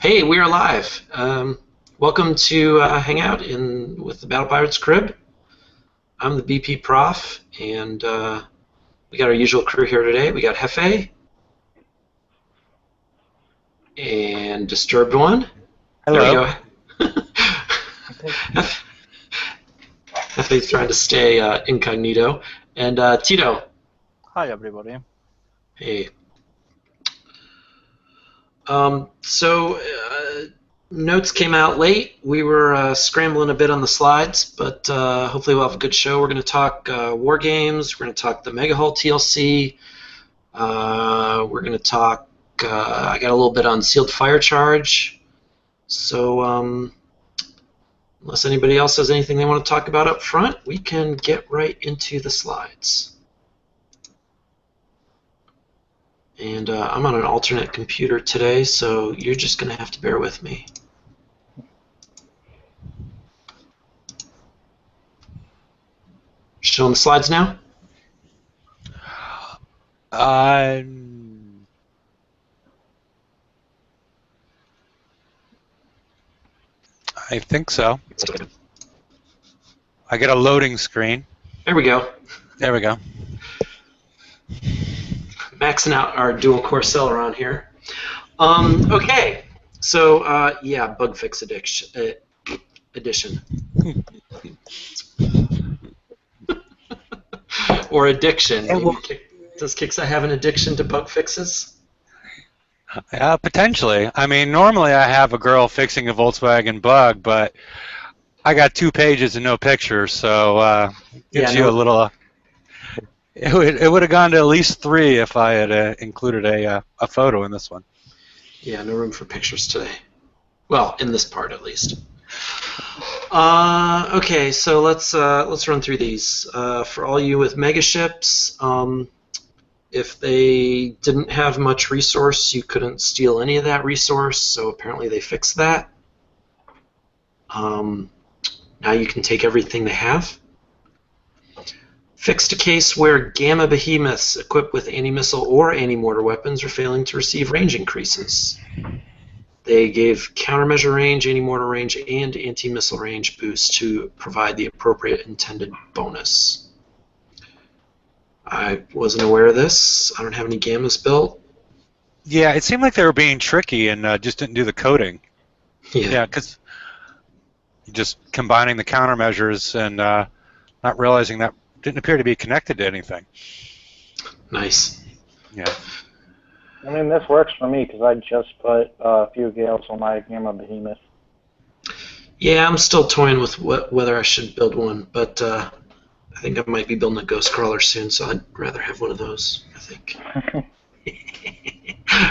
Hey, we are live. Welcome to hang out with the Battle Pirates Crib. I'm the BP Prof, and we got our usual crew here today. We got Hefe and Disturbed One. There we Hello. go. Hefe's trying to stay incognito, and Tito. Hi, everybody. Hey. So notes came out late. We were scrambling a bit on the slides, but hopefully we'll have a good show. We're going to talk war games. We're going to talk the Mega Hull TLC. We're going to talk. I got a little bit on Sealed Fire Charge. So unless anybody else has anything they want to talk about up front, we can get right into the slides. And I'm on an alternate computer today, so you're just going to have to bear with me. Showing the slides now? I think so. I get a loading screen. There we go. There we go. Maxing out our dual core Celeron here. Okay, so yeah, bug fix edition. Or addiction. Does Kixi have an addiction to bug fixes? Potentially. I mean, normally I have a girl fixing a Volkswagen bug, but I got 2 pages and no pictures, so gives you a little. It would have gone to at least 3 if I had included a photo in this one. Yeah, no room for pictures today. Well, in this part at least. Okay, so let's run through these. For all you with megaships, if they didn't have much resource, you couldn't steal any of that resource. So apparently they fixed that. Now you can take everything they have. Fixed a case where Gamma Behemoths equipped with anti-missile or anti-mortar weapons are failing to receive range increases. They gave countermeasure range, anti-mortar range, and anti-missile range boosts to provide the appropriate intended bonus. I wasn't aware of this. I don't have any Gammas built. Yeah, it seemed like they were being tricky and just didn't do the coding. Yeah, because just combining the countermeasures and not realizing that didn't appear to be connected to anything. Nice. Yeah. I mean, this works for me because I just put a few Gales on my Gamma Behemoth. Yeah, I'm still toying with whether I should build one, but I think I might be building a Ghost Crawler soon, so I'd rather have one of those, I think.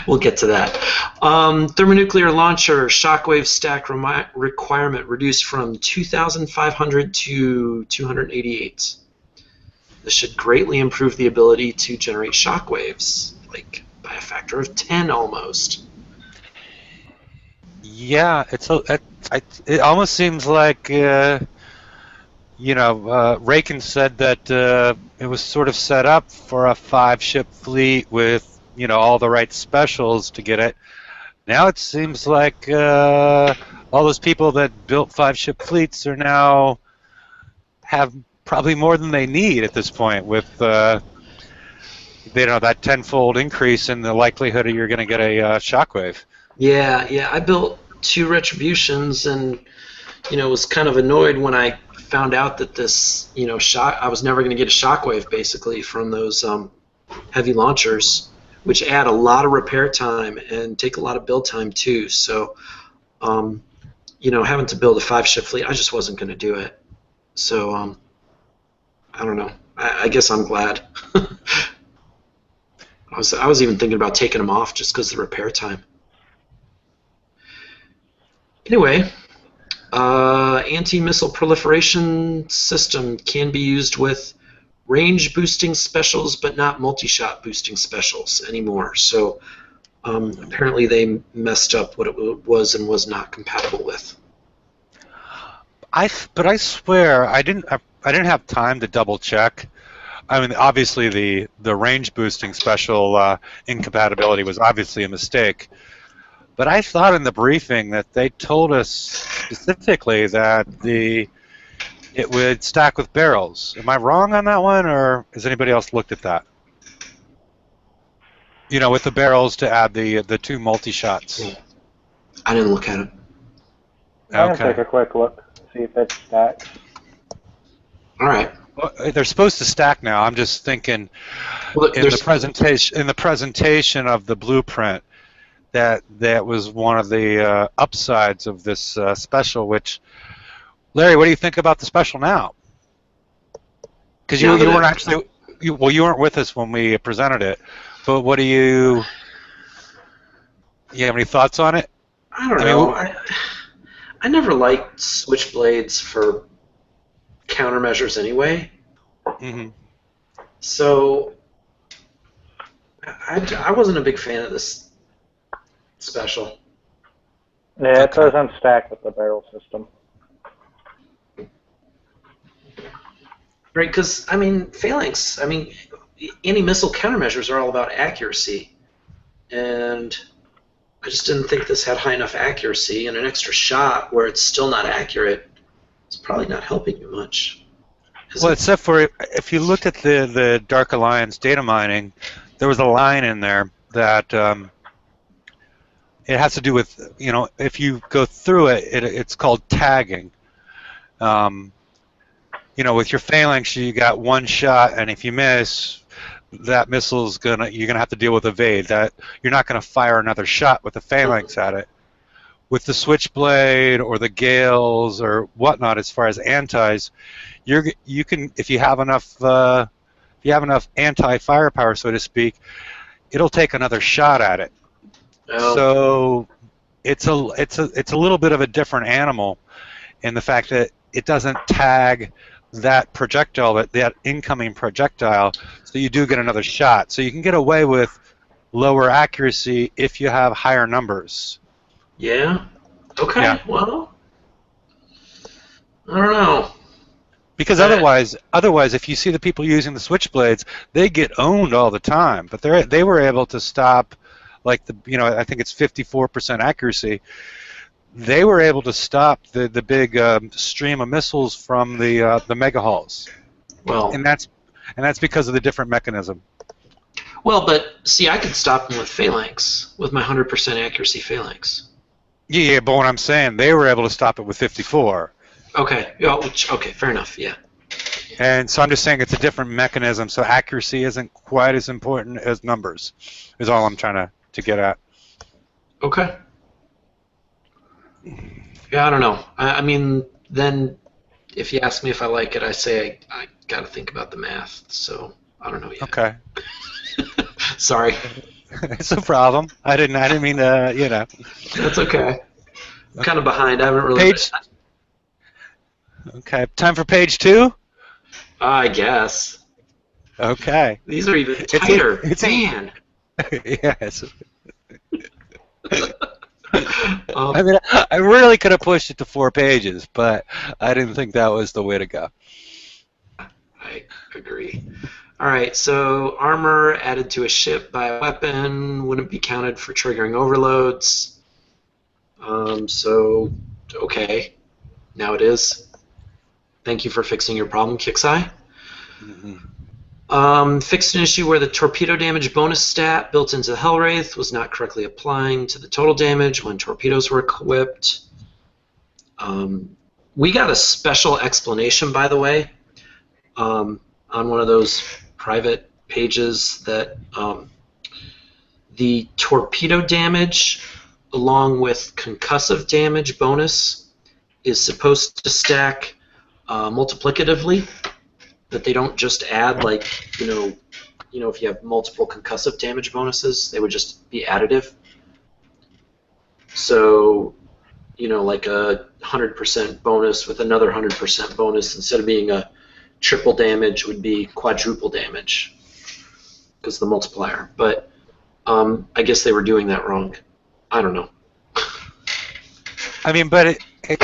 We'll get to that. Thermonuclear launcher shockwave stack requirement reduced from 2,500 to 288. This should greatly improve the ability to generate shockwaves, like by a factor of 10 almost. Yeah, it almost seems like Rakin said that it was sort of set up for a 5-ship fleet with all the right specials to get it. Now it seems like all those people that built 5-ship fleets are now have probably more than they need at this point with that 10-fold increase in the likelihood of you're going to get a shockwave. Yeah, I built 2 retributions and was kind of annoyed when I found out that this I was never going to get a shockwave basically from those heavy launchers, which add a lot of repair time and take a lot of build time too. So having to build a 5-ship fleet, I just wasn't going to do it. So I don't know. I guess I'm glad. I was even thinking about taking them off just because of the repair time. Anyway, anti-missile proliferation system can be used with range boosting specials, but not multi-shot boosting specials anymore. So apparently they messed up what it was and was not compatible with. But I swear I didn't have time to double check. I mean, obviously the range boosting special incompatibility was obviously a mistake. But I thought in the briefing that they told us specifically that it would stack with barrels. Am I wrong on that one, or has anybody else looked at that? You know, with the barrels to add the two multi-shots. I didn't look at it. I can Okay. take a quick look, see if it stacks. All right. Well, they're supposed to stack now. I'm just thinking Well, in the presentation of the blueprint that was one of the upsides of this special. Which, Larry, what do you think about the special now? Because you weren't actually you weren't with us when we presented it. But what do you have any thoughts on it? I don't know. I never liked switchblades for countermeasures anyway. Mm-hmm. So I wasn't a big fan of this special. Yeah, it Okay. doesn't stack with the barrel system. Right, because, I mean, phalanx, anti-missile countermeasures are all about accuracy. And I just didn't think this had high enough accuracy, and an extra shot where it's still not accurate is probably not helping you much. Well, except for if you looked at the Dark Alliance data mining, there was a line in there that it has to do with, if you go through it's called tagging. With your phalanx, you got one shot, and if you miss, that missile's you're gonna have to deal with evade. That you're not gonna fire another shot with the phalanx at it. With the switchblade or the gales or whatnot, as far as antis, you can, if you have enough anti firepower, so to speak, it'll take another shot at it. Oh. So it's a little bit of a different animal in the fact that it doesn't tag that projectile, that incoming projectile, so you do get another shot. So you can get away with lower accuracy if you have higher numbers. Yeah? Okay, Yeah. well, I don't know. Because otherwise, if you see the people using the switchblades, they get owned all the time. But they were able to stop, like I think it's 54% accuracy. They were able to stop the big stream of missiles from the mega hulls. Well, and that's because of the different mechanism. Well, but see, I could stop them with phalanx, with my 100% accuracy phalanx. Yeah, but what I'm saying, they were able to stop it with 54. Okay. Yeah, okay, fair enough. Yeah. And so I'm just saying it's a different mechanism, so accuracy isn't quite as important as numbers, is all I'm trying to get at. Okay. Yeah, I don't know. I mean, then if you ask me if I like it, I say I got to think about the math. So I don't know yet. Okay. Sorry. It's a problem. I didn't mean to, That's okay. I'm kind of behind. I haven't really. Page. Okay. Time for page 2? I guess. Okay. These are even tighter. Man. Yes. I mean, I really could have pushed it to 4 pages, but I didn't think that was the way to go. I agree. All right, so armor added to a ship by a weapon wouldn't be counted for triggering overloads. So, okay, now it is. Thank you for fixing your problem, Kixeye. Mm-hmm. Fixed an issue where the torpedo damage bonus stat built into the Hellwraith was not correctly applying to the total damage when torpedoes were equipped. We got a special explanation, by the way, on one of those private pages that the torpedo damage along with concussive damage bonus is supposed to stack multiplicatively, that they don't just add, like, if you have multiple concussive damage bonuses, they would just be additive. So, like a 100% bonus with another 100% bonus, instead of being a triple damage, would be quadruple damage because the multiplier. But I guess they were doing that wrong. I don't know. I mean, but it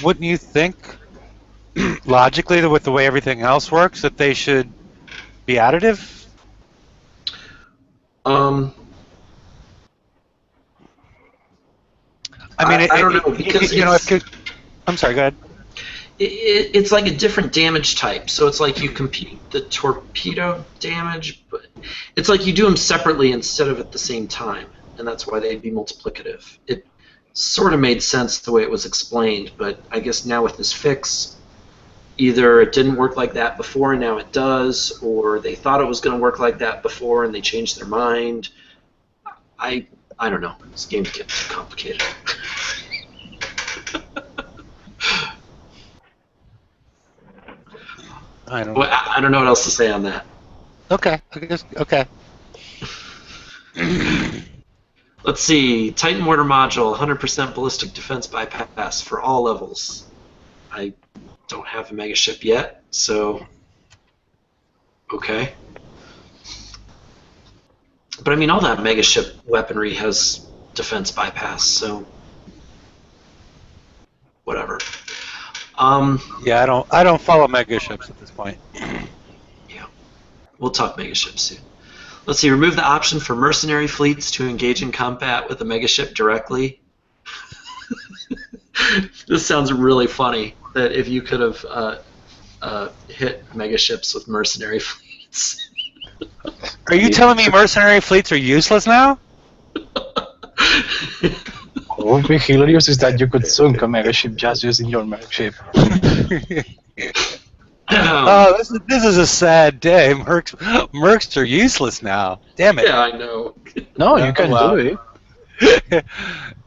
wouldn't you think logically, with the way everything else works, that they should be additive? Um, I mean, I don't know because I'm sorry, go ahead. it's like a different damage type. So it's like you compute the torpedo damage, but it's like you do them separately instead of at the same time, and that's why they'd be multiplicative. It sort of made sense the way it was explained, but I guess now with this fix, either it didn't work like that before and now it does, or they thought it was going to work like that before and they changed their mind. I don't know. This game's getting too complicated. I don't Well, know. I don't know what else to say on that. Okay, I guess, okay. Let's see. Titan mortar module, 100% ballistic defense bypass for all levels. I don't have a mega ship yet, so okay. But I mean, all that mega ship weaponry has defense bypass, so whatever. Yeah, I don't follow mega ships at this point. Yeah, we'll talk mega ships soon. Let's see. Remove the option for mercenary fleets to engage in combat with a mega ship directly. This sounds really funny. That if you could have hit mega ships with mercenary fleets. Are you telling me mercenary fleets are useless now? What would be hilarious is that you could sunk a mega ship just using your mega ship. Oh, this is a sad day. Mercs are useless now. Damn it. Yeah, I know. No, you can do it.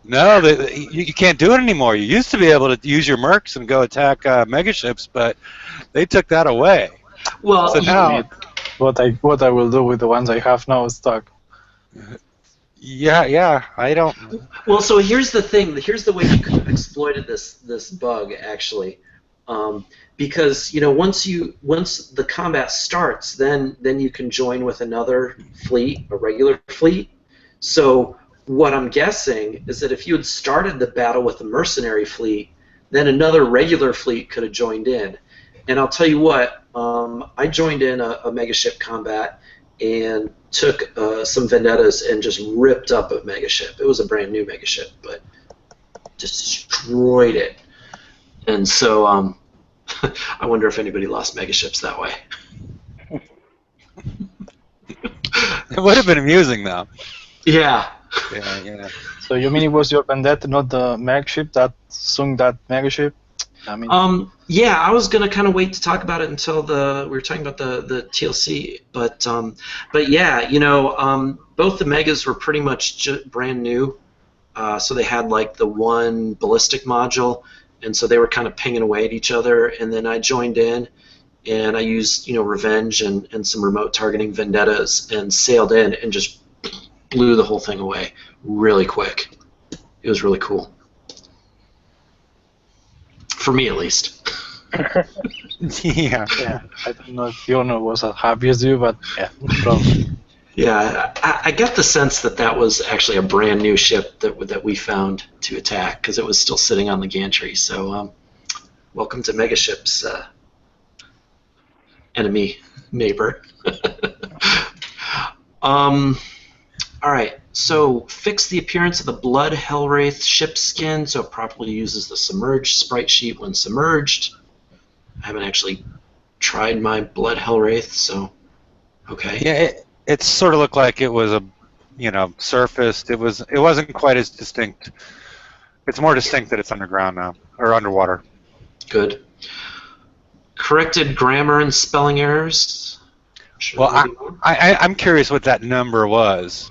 No, you can't do it anymore. You used to be able to use your mercs and go attack mega ships, but they took that away. Well, So now, What I will do with the ones I have now stuck. yeah, I don't. well, so here's the thing. Here's the way you could have exploited this bug actually, because once the combat starts, then you can join with another fleet, a regular fleet. So what I'm guessing is that if you had started the battle with a mercenary fleet, then another regular fleet could have joined in. And I'll tell you what, I joined in a mega ship combat and took some vendettas and just ripped up a mega ship. It was a brand new mega ship, but destroyed it. And so I wonder if anybody lost mega ships that way. It would have been amusing though. Yeah. Yeah. So you mean it was your vendetta, not the mega ship that sunk that mega ship? I mean, yeah, I was gonna kind of wait to talk about it until we were talking about the TLC, but yeah, both the megas were pretty much brand new, so they had like the one ballistic module, and so they were kind of pinging away at each other, and then I joined in, and I used revenge and some remote targeting vendettas, and sailed in and just blew the whole thing away really quick. It was really cool. For me, at least. Yeah. yeah, I don't know if the owner was as happy as you, but yeah, probably. Yeah, I get the sense that was actually a brand new ship that we found to attack because it was still sitting on the gantry. So, welcome to Megaships, enemy neighbor. All right, so fix the appearance of the Blood Hellwraith ship skin so it properly uses the submerged sprite sheet when submerged. I haven't actually tried my Blood Hellwraith, so okay. Yeah, it sort of looked like it was surfaced. It wasn't quite as distinct. It's more distinct that it's underground now or underwater. Good. Corrected grammar and spelling errors. Sure. Well, I'm curious what that number was.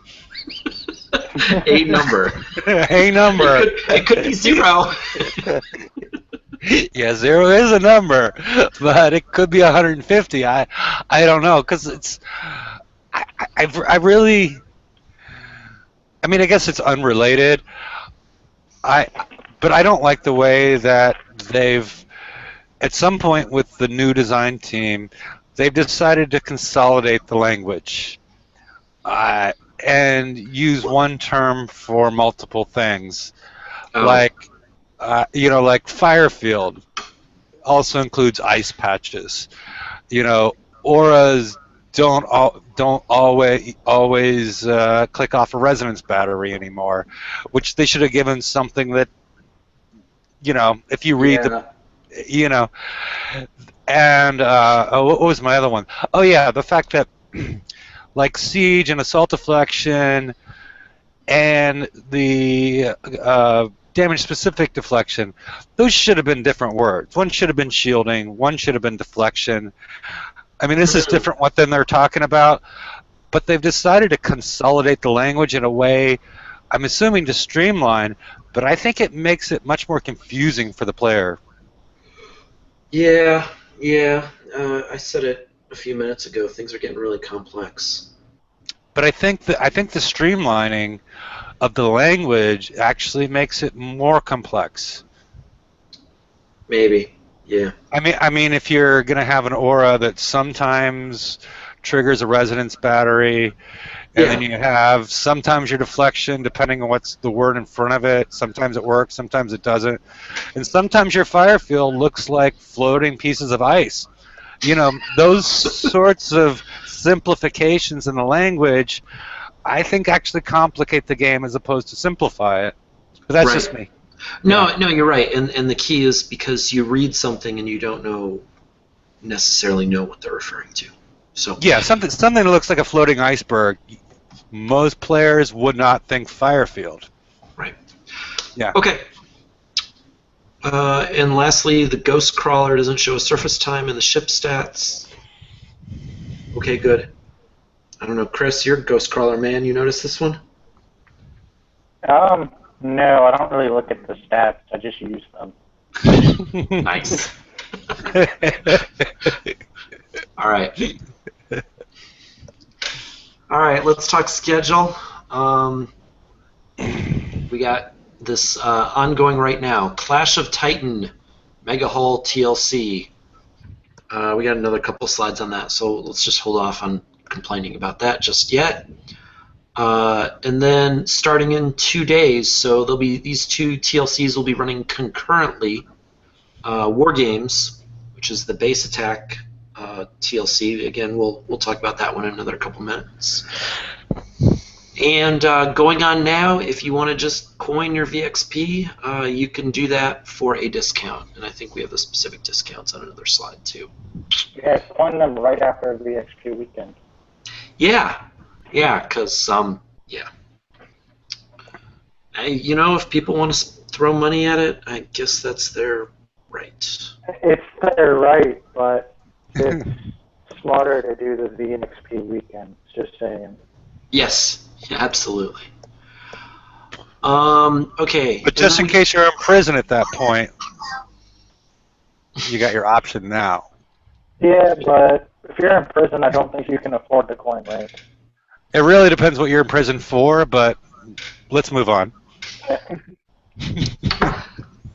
A number. A number. It could be 0. Yeah, 0 is a number, but it could be 150. I don't know because it's. I really. I mean, I guess it's unrelated. But I don't like the way that they've. At some point with the new design team, they've decided to consolidate the language and use one term for multiple things, like Firefield. also includes ice patches. You know, auras don't always click off a resonance battery anymore, which they should have given something that, you know, if you read the, Yeah. you know, and what was my other one? Oh yeah, the fact that like siege and assault deflection and the damage specific deflection, those should have been different words. One should have been shielding, one should have been deflection. I mean, this is different what than they're talking about, but they've decided to consolidate the language in a way, I'm assuming to streamline, but I think it makes it much more confusing for the player. Yeah, yeah. I said it a few minutes ago. Things are getting really complex. But I think the streamlining of the language actually makes it more complex. Maybe. Yeah. I mean, if you're going to have an aura that sometimes triggers a resonance battery, and then you have sometimes your deflection, depending on what's the word in front of it. Sometimes it works, sometimes it doesn't, and sometimes your fire field looks like floating pieces of ice. You know, those sorts of simplifications in the language, I think, actually complicate the game as opposed to simplify it. But that's just me. No, you're right. And the key is because you read something and you don't necessarily know what they're referring to. So yeah, something that looks like a floating iceberg. Most players would not think fire field. Right. Yeah. Okay. And lastly, the ghost crawler doesn't show a surface time in the ship stats. Okay, good. I don't know, Chris, you're a ghost crawler man. You notice this one? No, I don't really look at the stats. I just use them. Nice. All right. All right, let's talk schedule. We got this ongoing right now. Clash of Titan, Mega Hull TLC. We got another couple slides on that, so let's just hold off on complaining about that just yet. And then starting in 2 days, so there'll be these two TLCs will be running concurrently. War Games, which is the base attack TLC. Again, we'll talk about that one in another couple minutes. And going on now, if you want to just coin your VXP, you can do that for a discount. And I think we have the specific discounts on another slide too. Yeah, coin them right after the XP weekend. Yeah, because yeah. You know, if people want to throw money at it, I guess that's their right. It's their right, but it's smarter to do the VXP weekend. Just saying. Yes, absolutely. Okay. But just in case you're in prison at that point, you got your option now. Yeah, but if you're in prison, I don't think you can afford the coin, right? It really depends what you're in prison for, but let's move on.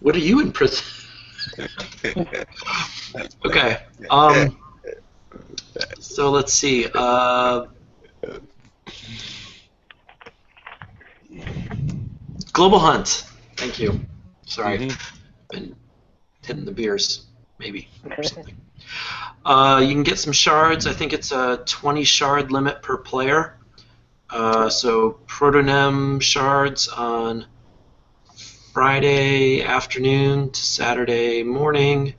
What are you in prison? Okay. So let's see. Global Hunt. Thank you. Sorry. Been hitting the beers, maybe, or something. You can get some shards. I think it's a 20 shard limit per player. So Protonem shards on Friday afternoon to Saturday morning.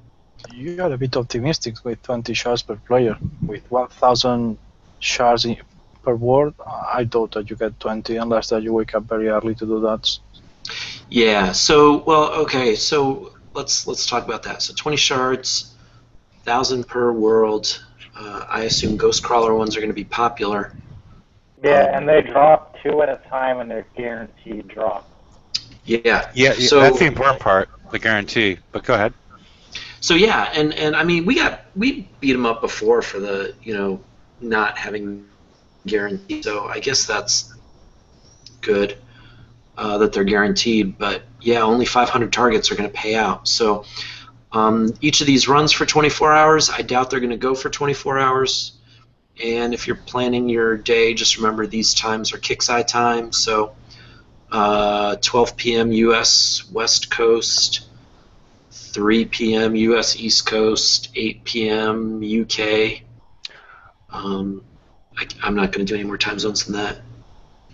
You are a bit optimistic with 20 shards per player. With 1,000 shards per world, I doubt that you get 20 unless that you wake up very early to do that. Yeah. So okay. So let's talk about that. So 20 shards, 1,000 per world. I assume Ghost Crawler ones are going to be popular. Yeah, and they drop 2 at a time, and they're guaranteed drop. Yeah. So that's the important part, the guarantee. But go ahead. So yeah, and I mean we beat them up before for the not having guarantee. So I guess that's good that they're guaranteed. But yeah, only 500 targets are going to pay out. So each of these runs for 24 hours. I doubt they're going to go for 24 hours. And if you're planning your day, just remember these times are Kixeye time. So 12 p.m. U.S. West Coast, 3 p.m. U.S. East Coast, 8 p.m. UK. I'm not going to do any more time zones than that.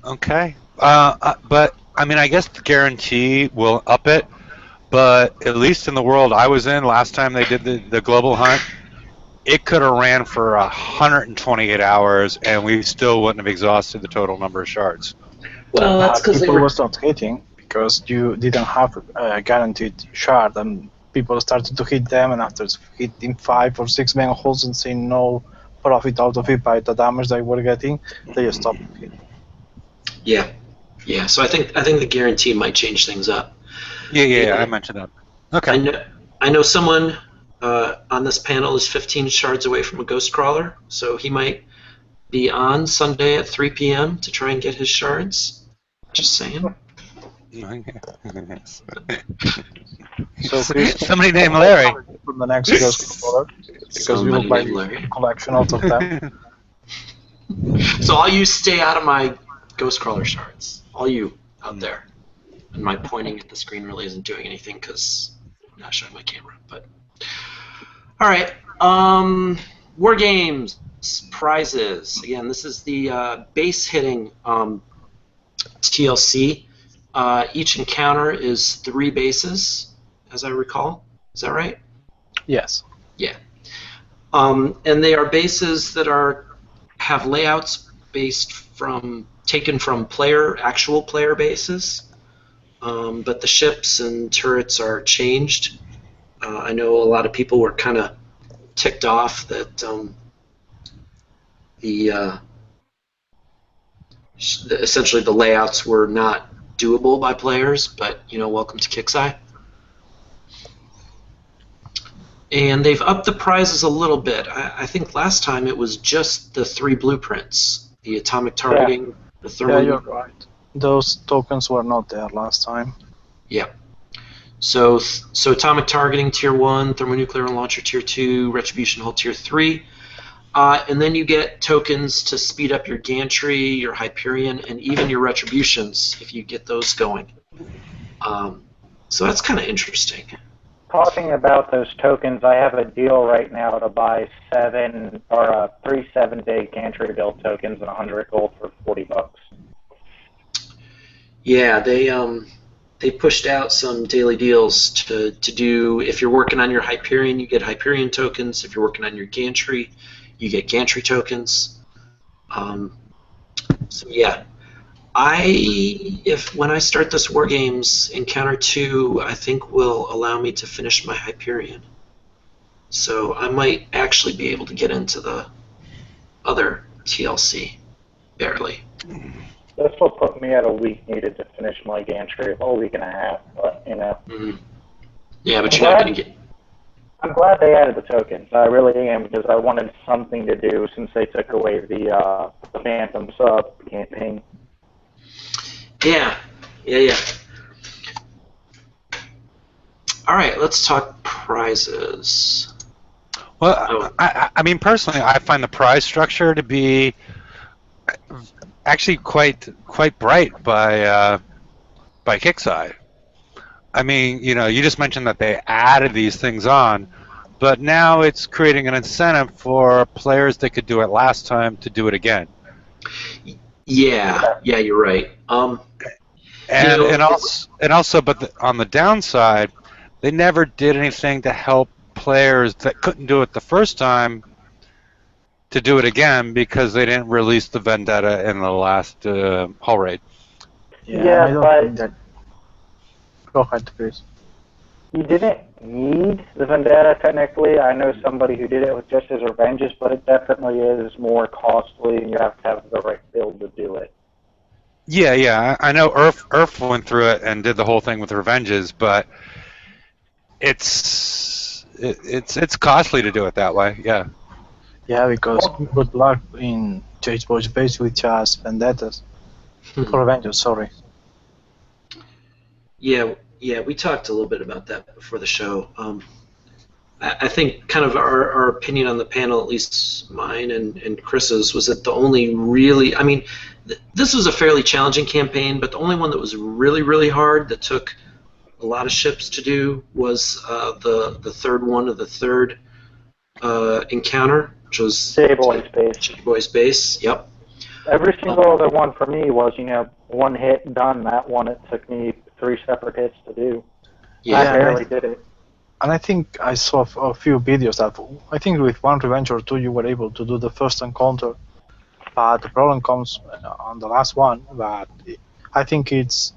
Okay. But I mean, I guess the guarantee will up it. But at least in the world I was in last time they did the global hunt, it could have ran for 128 hours, and we still wouldn't have exhausted the total number of shards. Well, that's because they people were. was not hitting because you didn't have a guaranteed shard, and people started to hit them, and after hitting 5 or 6 mega holes and seeing no profit out of it by the damage they were getting, they just stopped hitting. Yeah. So I think the guarantee might change things up. Yeah, I mentioned that. Okay. I know someone on this panel is 15 shards away from a ghost crawler, so he might be on Sunday at 3 p.m. to try and get his shards. Just saying. So Chris, Somebody named Larry. from the next ghost crawler because we will buy a collection out of them. So all you stay out of my ghost crawler shards. All you out there. And my pointing at the screen really isn't doing anything because I'm not showing my camera. But all right. War games prizes. Again, this is the base hitting TLC. Each encounter is 3 bases, as I recall. Is that right? Yes. Yeah. And they are bases that have layouts taken from actual player bases. But the ships and turrets are changed. I know a lot of people were kind of ticked off that essentially the layouts were not doable by players, but welcome to Kixeye. And they've upped the prizes a little bit. I think last time it was just the 3 blueprints, the atomic targeting, the thermal. Yeah, you're right. Those tokens were not there last time. Yeah. So atomic targeting tier 1, thermonuclear launcher tier 2, retribution hull tier 3. And then you get tokens to speed up your gantry, your Hyperion, and even your retributions if you get those going. So that's kind of interesting. Talking about those tokens, I have a deal right now to buy 3 7-day gantry build tokens and 100 gold for $40. Yeah, they pushed out some daily deals to do. If you're working on your Hyperion, you get Hyperion tokens. If you're working on your gantry, you get gantry tokens. So yeah, when I start this War Games Encounter 2, I think will allow me to finish my Hyperion. So I might actually be able to get into the other TLC, barely. This will put me at a week needed to finish my gantry, a whole week and a half, but Mm-hmm. Yeah, but you're not going to get... I'm glad they added the tokens. I really am, because I wanted something to do since they took away the Phantom sub campaign. Yeah. All right, let's talk prizes. Well, I mean, personally, I find the prize structure to be actually quite bright by Kixeye. I mean, you just mentioned that they added these things on, but now it's creating an incentive for players that could do it last time to do it again. Yeah, you're right. And also, but on the downside, they never did anything to help players that couldn't do it the first time to do it again because they didn't release the Vendetta in the last hull raid. Yeah, I don't think that. Go ahead, Chris. You didn't need the Vendetta, technically. I know somebody who did it with just his Revenges, but it definitely is more costly, and you have to have the right build to do it. Yeah, I know Earth went through it and did the whole thing with Revenges, but it's costly to do it that way. Yeah. Yeah, because good luck in Chase Boys base with just Vendettas. Revenges, sorry. Yeah, we talked a little bit about that before the show. I think kind of our opinion on the panel, at least mine and Chris's, was that the only really, I mean, this was a fairly challenging campaign, but the only one that was really, really hard, that took a lot of ships to do was the third one of the third encounter, which was J-Boy's base. J-Boy's base. Yep. Every single other one for me was, one hit done. That one, it took me 3 separate hits to do. Yeah. I barely did it. And I think I saw a few videos that I think with one revenge or two you were able to do the first encounter, but the problem comes on the last one. But I think it's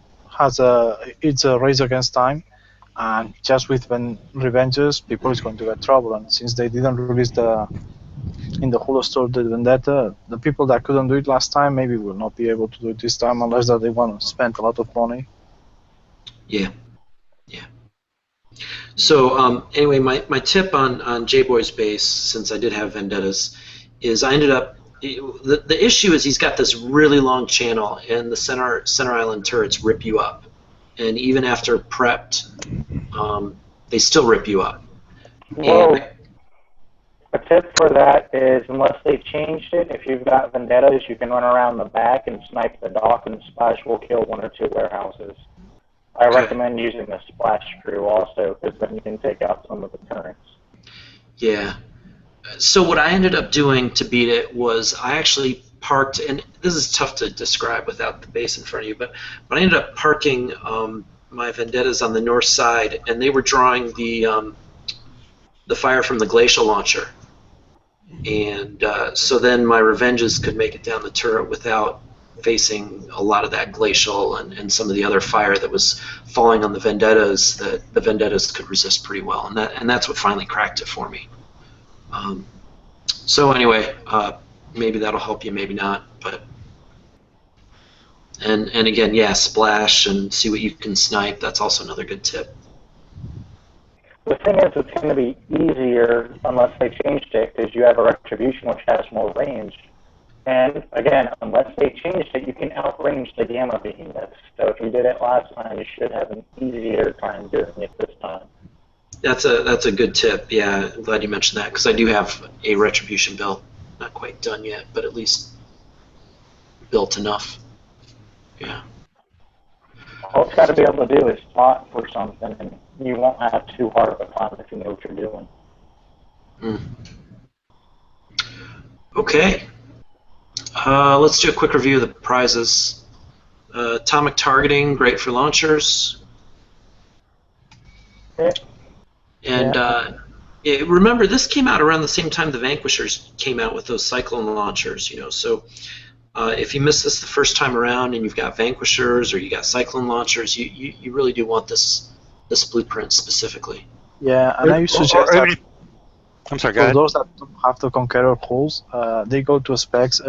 a race against time, and just with revenges, people is going to get trouble. And since they didn't release in the whole store the vendetta, the people that couldn't do it last time maybe will not be able to do it this time unless that they want to spend a lot of money. Yeah. So anyway, my tip on J-Boy's base, since I did have vendettas, is I ended up the issue is he's got this really long channel, and the center island turrets rip you up, and even after prepped, they still rip you up. Well, And, a tip for that is, unless they changed it, if you've got vendettas, you can run around the back and snipe the dock, and the splash will kill 1 or 2 warehouses. I recommend using the splash crew also, because then you can take out some of the turrets. yeah. So what I ended up doing to beat it was I actually parked, and this is tough to describe without the base in front of you, but I ended up parking my vendettas on the north side, and they were drawing the fire from the glacial launcher. And so then my revenges could make it down the turret without facing a lot of that glacial and some of the other fire that was falling on the vendettas that the vendettas could resist pretty well, and that's what finally cracked it for me. So anyway, maybe that'll help you, maybe not, but and again, yeah, splash and see what you can snipe. That's also another good tip. The thing is, it's going to be easier unless they changed it, because you have a retribution which has more range. And again, unless they changed it, you can outrange the gamma behemoths. So if you did it last time, you should have an easier time doing it this time. That's a good tip. Yeah, I'm glad you mentioned that, because I do have a retribution build, not quite done yet, but at least built enough. Yeah. All it's got to be able to do is spot for something, and you won't have too hard of a time if you know what you're doing. Okay. Let's do a quick review of the prizes. Atomic targeting, great for launchers. And remember, this came out around the same time the Vanquishers came out with those Cyclone launchers. So if you miss this the first time around and you've got Vanquishers or you got Cyclone launchers, you really do want this blueprint specifically. Yeah, and I suggest that I'm sorry, go for ahead. those that don't have the Conqueror holes, they go to a specs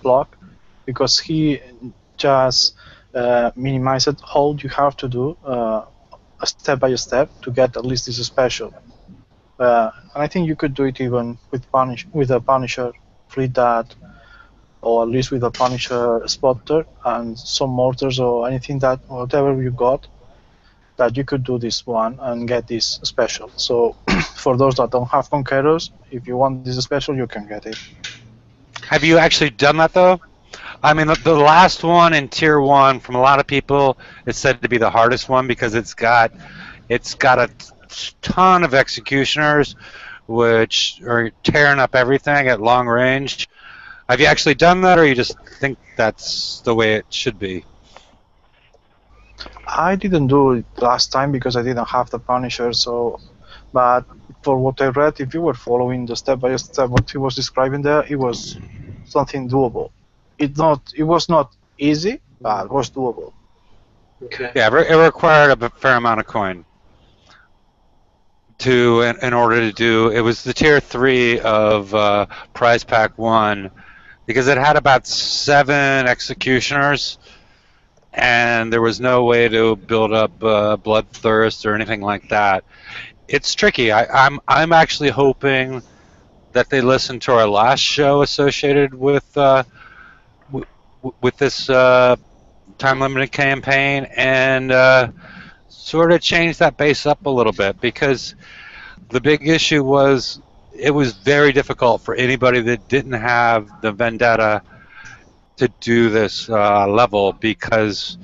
block, because he just minimized all you have to do step by step to get at least this special. And I think you could do it even with a Punisher fleet that, or at least with a Punisher spotter and some mortars or anything that, whatever you got, that you could do this one and get this special. So for those that don't have Conquerors, if you want this special, you can get it. Have you actually done that though? I mean, the last one in Tier 1, from a lot of people, is said to be the hardest one because it's got a ton of executioners, which are tearing up everything at long range. Have you actually done that, or you just think that's the way it should be? I didn't do it last time because I didn't have the Punisher, but for what I read, if you were following the step-by-step what he was describing there, it was something doable. It was not easy, but it was doable. Okay. Yeah, it required a fair amount of coin in order to do. It was the Tier 3 of Prize Pack 1, because it had about 7 executioners, and there was no way to build up bloodthirst or anything like that. It's tricky. I'm actually hoping that they listen to our last show associated with this time limited campaign and sort of change that base up a little bit, because the big issue was it was very difficult for anybody that didn't have the Vendetta to do this level, because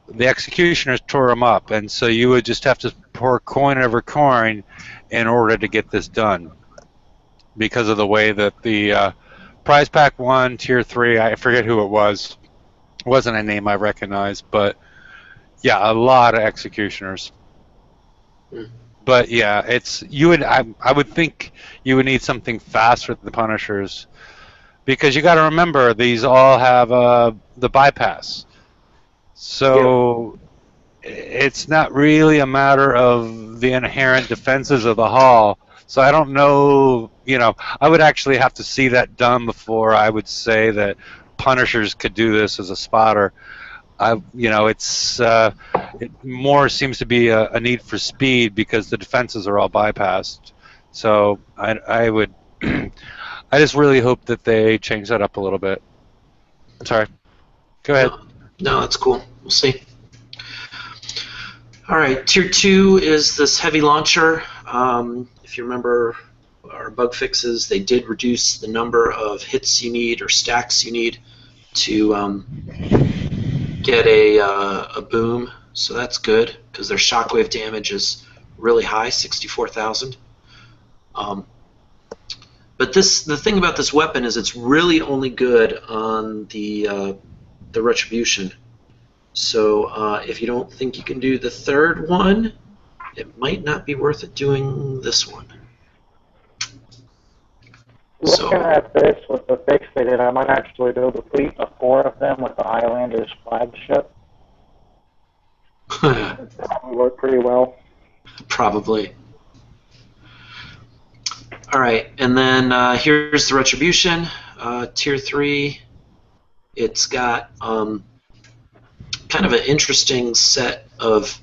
the executioners tore them up, and so you would just have to pour coin over coin in order to get this done, because of the way that the prize pack 1, tier 3, I forget who it was. It wasn't a name I recognized, but yeah, a lot of executioners. But yeah, I would think you would need something faster than the Punishers, because you got to remember these all have the bypass. So it's not really a matter of the inherent defenses of the Hall. So I don't know, I would actually have to see that done before I would say that Punishers could do this as a spotter. It more seems to be a need for speed because the defenses are all bypassed. So I would, I just really hope that they change that up a little bit. I'm sorry. Go ahead. No, that's cool. We'll see. All right, tier 2 is this heavy launcher. If you remember our bug fixes, they did reduce the number of hits you need or stacks you need to get a boom. So that's good because their shockwave damage is really high, 64,000. But the thing about this weapon is it's really only good on the retribution. So if you don't think you can do the third one, it might not be worth it doing this one. Looking at this with the fix they did, I might actually build a fleet of 4 of them with the Highlanders flagship. It probably work pretty well. Probably. All right, and then here's the retribution, tier 3. It's got kind of an interesting set of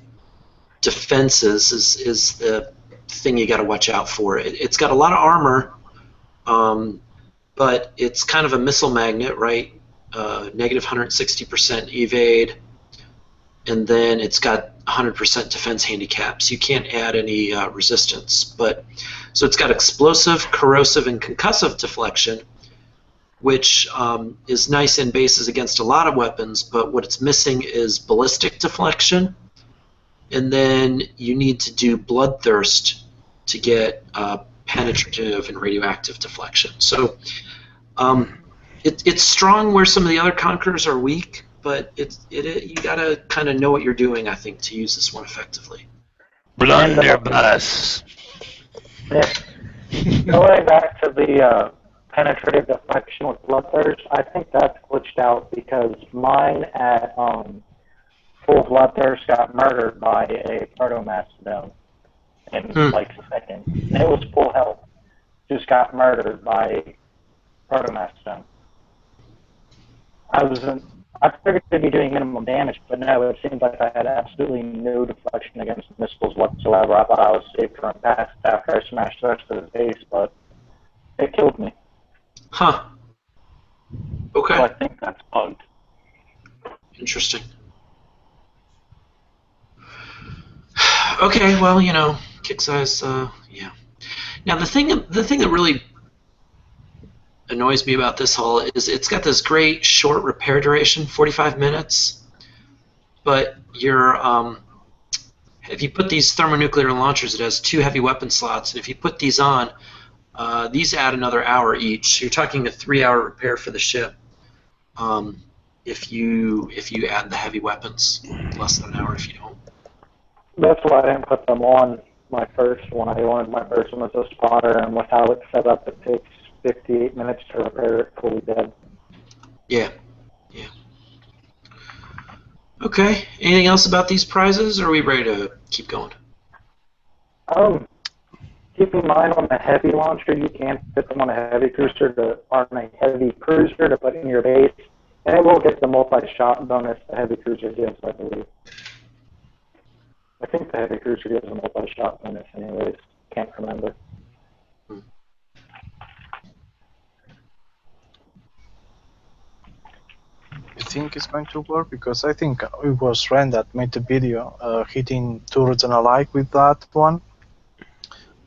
defenses. Is the thing you got to watch out for. It's got a lot of armor, but it's kind of a missile magnet, right? Negative 160% evade, and then it's got 100% defense handicap, so you can't add any resistance. So it's got explosive, corrosive, and concussive deflection, which is nice in bases against a lot of weapons, but what it's missing is ballistic deflection, and then you need to do bloodthirst to get penetrative and radioactive deflection. So it's strong where some of the other Conquerors are weak, but you gotta kind of know what you're doing, I think, to use this one effectively. Blunderbuss. Yeah. Going back to the penetrative deflection with bloodthirst, I think that's glitched out because mine at full bloodthirst got murdered by a protomastodon in like a second. And it was full health. Just got murdered by protomastodon. I figured they'd be doing minimum damage, but no, it seemed like I had absolutely no deflection against missiles whatsoever. I thought I was safe from past after I smashed the rest of his base, but it killed me. Huh. Okay. So I think that's bugged. Interesting. Okay, well, kick size, yeah. Now the thing that really annoys me about this hull is it's got this great short repair duration, 45 minutes, but if you put these thermonuclear launchers, it has 2 heavy weapon slots, and if you put these on, these add another hour each. So you're talking a 3-hour repair for the ship. If you add the heavy weapons, less than an hour if you don't. That's why I didn't put them on my first one. I wanted my first one as a spotter, and with how it's set up, it takes 58 minutes to repair it fully dead. Yeah. Okay. Anything else about these prizes, or are we ready to keep going? Keep in mind on the heavy launcher, you can't put them on a heavy cruiser to put in your base, and it will get the multi-shot bonus the heavy cruiser gives, I believe. I think the heavy cruiser gives a multi-shot bonus anyways. Can't remember. You think it's going to work? Because I think it was Ren that made the video hitting turrets and alike with that one.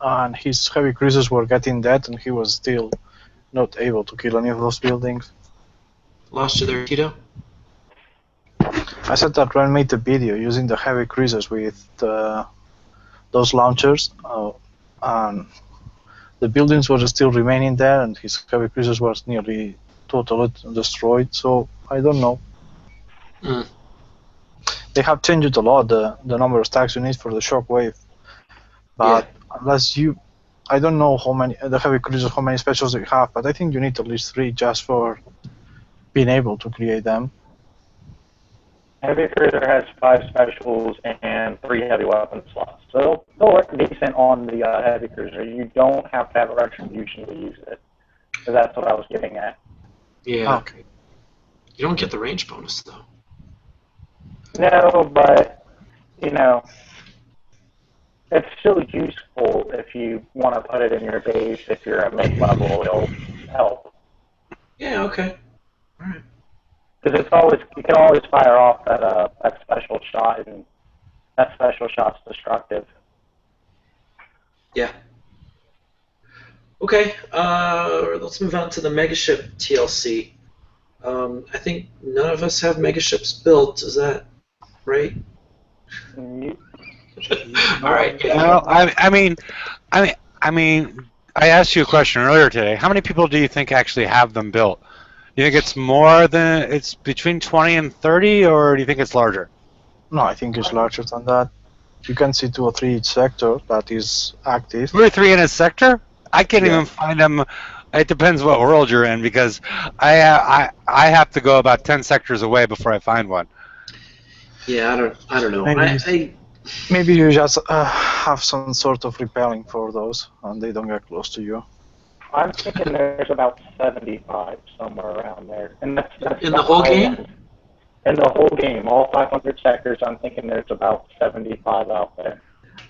And his heavy cruisers were getting dead, and he was still not able to kill any of those buildings. Lost you there, Tito? I said that Ren made a video using the heavy cruisers with those launchers, and the buildings were still remaining there, and his heavy cruisers was nearly totally destroyed. So I don't know. Mm. They have changed a lot the number of stacks you need for the shockwave, but unless you, I don't know how many the heavy cruisers, how many specials they have, but I think you need at least 3 just for being able to create them. Heavy Cruiser has 5 specials and 3 heavy weapon slots. So they'll work decent on the Heavy Cruiser. You don't have to have a retribution to use it. So that's what I was getting at. Yeah. Okay. You don't get the range bonus, though. No, but, you know, it's still useful if you want to put it in your base. If you're at mid-level, it'll help. Yeah, okay. All right. Because you can always fire off that special shot, and that special shot's destructive. Yeah. Okay, let's move on to the Megaship TLC. I think none of us have Megaships built. Is that right? All right. Yeah. Well, I mean, I asked you a question earlier today. How many people do you think actually have them built? You think it's between 20 and 30, or do you think it's larger? No, I think it's larger than that. You can see 2 or 3 each sector that is active. 2 or 3 in a sector? I can't Yeah. even find them. It depends what world you're in, because I have to go about 10 sectors away before I find one. Yeah, I don't know. Maybe you just have some sort of repelling for those, and they don't get close to you. I'm thinking there's about 75 somewhere around there, and that's In the whole game? end. In the whole game, all 500 sectors, I'm thinking there's about 75 out there.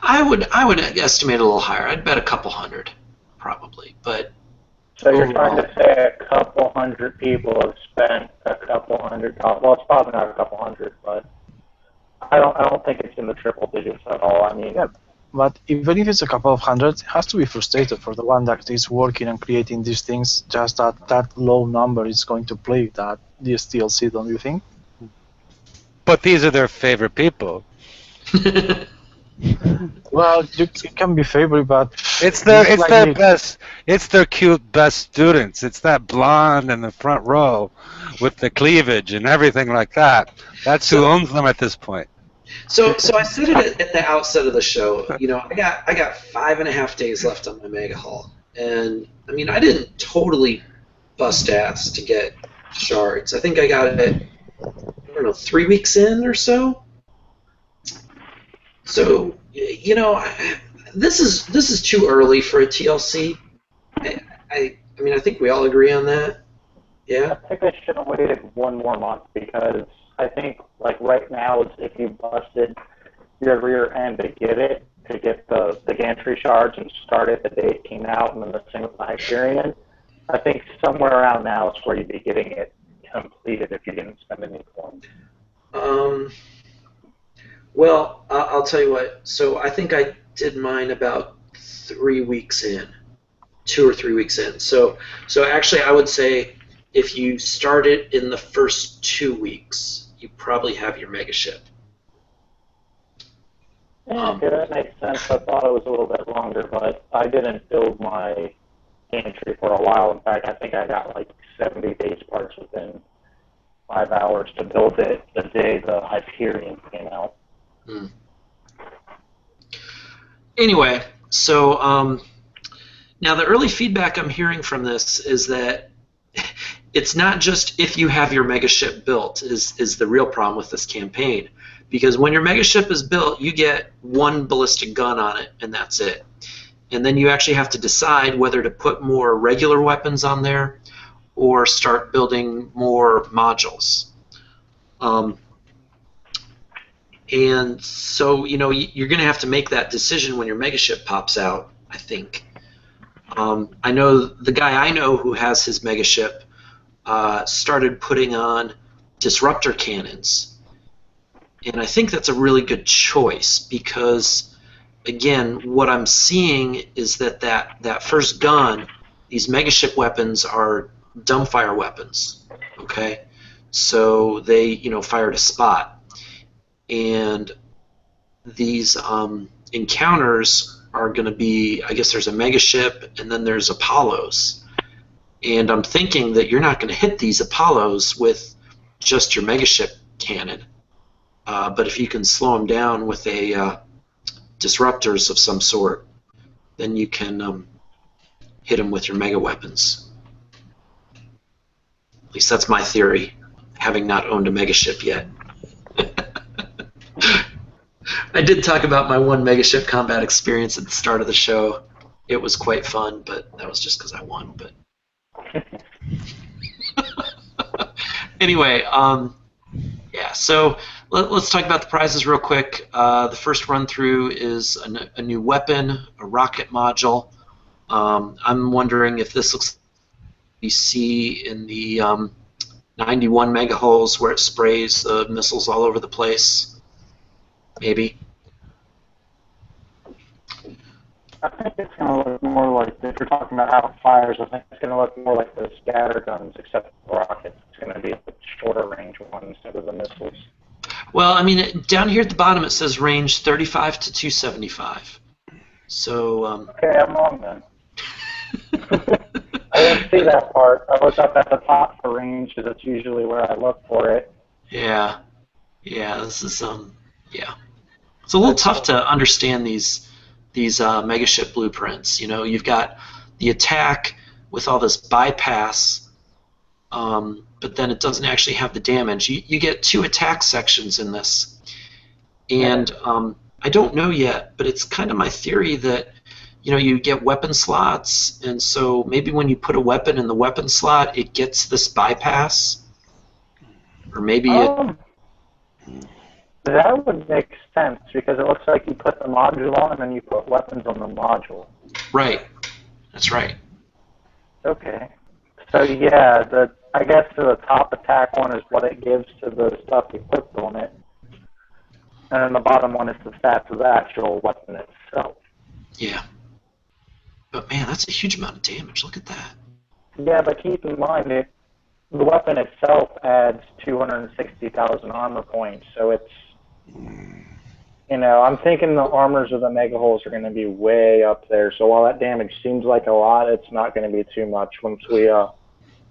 I would estimate a little higher. I'd bet a couple hundred, probably. But So you're trying to say a couple hundred people have spent a couple hundred. Well, it's probably not a couple hundred, but I don't think it's in the triple digits at all. I mean, Yeah. But even if it's a couple of hundred, it has to be frustrated for the one that is working and creating these things. Just that low number is going to play that this DLC, don't you think? But these are their favorite people. Well, it can be favorite, but It's their like best. It's their cute best students. It's that blonde in the front row with the cleavage and everything like that. That's who owns them at this point. So I said it at the outset of the show. You know, I got 5.5 days left on my Mega Haul, and I mean, I didn't totally bust ass to get shards. I think I got it, I don't know, 3 weeks in or so. So you know, this is too early for a TLC. I mean, I think we all agree on that. Yeah. I think I should have waited 1 more month, because I think, like, right now, if you busted your rear end to get the gantry shards and start it the day it came out, and then the same with the Hyperion, I think somewhere around now is where you'd be getting it completed if you didn't spend any coins. Well, I'll tell you what. So I think I did mine about 3 weeks in, 2 or 3 weeks in. So actually, I would say if you start it in the first 2 weeks, you probably have your mega ship. Yeah, okay, that makes sense. I thought it was a little bit longer, but I didn't build my gantry for a while. In fact, I think I got like 70 base parts within 5 hours to build it the day the Hyperion came out. Anyway, so now the early feedback I'm hearing from this is that it's not just if you have your mega ship built is the real problem with this campaign, because when your mega ship is built, you get 1 ballistic gun on it, and that's it. And then you actually have to decide whether to put more regular weapons on there or start building more modules. And so, you know, you're going to have to make that decision when your megaship pops out, I think. I know the guy I know who has his megaship started putting on disruptor cannons. And I think that's a really good choice because, again, what I'm seeing is that first gun, these megaship weapons are dumbfire weapons, okay? So they, you know, fire to spot. and these encounters are going to be, I guess there's a mega ship and then there's Apollos. And I'm thinking that you're not going to hit these Apollos with just your mega ship cannon. But if you can slow them down with a disruptors of some sort, then you can hit them with your mega weapons. At least that's my theory, having not owned a mega ship yet. I did talk about my one mega ship combat experience at the start of the show. It was quite fun, but that was just because I won. But anyway, yeah. So let's talk about the prizes real quick. The first run through is a new weapon, a rocket module. I'm wondering if this looks like you see in the 91 mega holes where it sprays missiles all over the place. Maybe. I think it's going to look more like, if you're talking about how it fires, I think it's going to look more like the scatter guns, except for rockets. It's going to be a shorter range one instead of the missiles. Well, I mean, down here at the bottom it says range 35 to 275. So. Okay, I'm wrong then. I didn't see that part. I looked up at the top for range, because that's usually where I look for it. Yeah. Yeah. This is Yeah. It's a little tough to understand these mega ship blueprints. You know, you've got the attack with all this bypass, but then it doesn't actually have the damage. You get 2 attack sections in this, and I don't know yet, but it's kind of my theory that, you know, you get weapon slots, and so maybe when you put a weapon in the weapon slot, it gets this bypass, or maybe That would make sense, because it looks like you put the module on and then you put weapons on the module. Right. That's right. Okay. So yeah, I guess the top attack one is what it gives to the stuff equipped on it. And then the bottom one is the stats of the actual weapon itself. Yeah. But man, that's a huge amount of damage. Look at that. Yeah, but keep in mind, the weapon itself adds 260,000 armor points, so it's, you know, I'm thinking the armors of the mega holes are going to be way up there. So while that damage seems like a lot, it's not going to be too much once we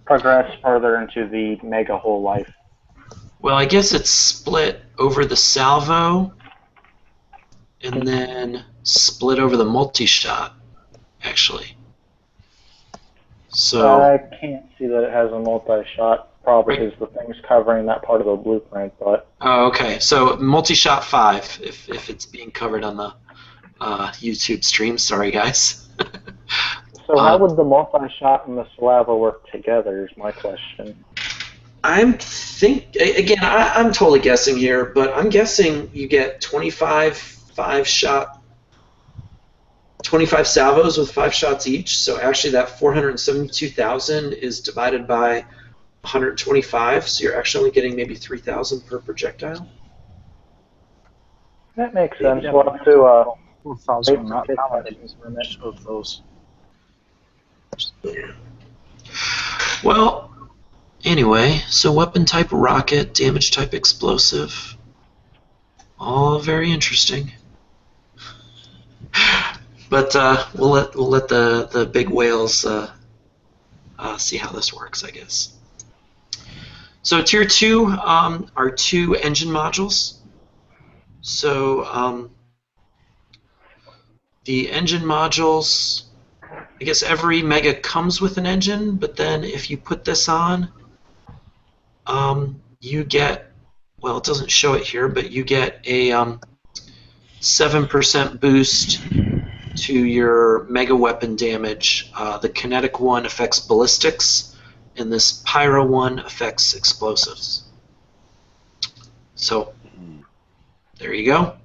progress further into the mega hole life. Well, I guess it's split over the salvo and then split over the multi-shot, actually. So I can't see that it has a multi-shot, probably Right. because the thing's covering that part of the blueprint, but... Oh, okay. So multi-shot 5, if it's being covered on the YouTube stream. Sorry, guys. So how would the multi-shot and the salvo work together is my question. I'm totally guessing here, but I'm guessing you get 25 25 salvos with 5 shots each. So actually, that 472,000 is divided by 125. So you're actually only getting maybe 3,000 per projectile. That makes sense. We'll have to 4,000 wait for nowadays of those. Well, anyway, so weapon type rocket, damage type explosive, all very interesting. But we'll let the big whales see how this works, I guess. So tier 2 are 2 engine modules. So the engine modules, I guess every mega comes with an engine, but then if you put this on, you get, well, it doesn't show it here, but you get a 7% boost to your mega weapon damage. The kinetic one affects ballistics, and this pyro one affects explosives. So there you go.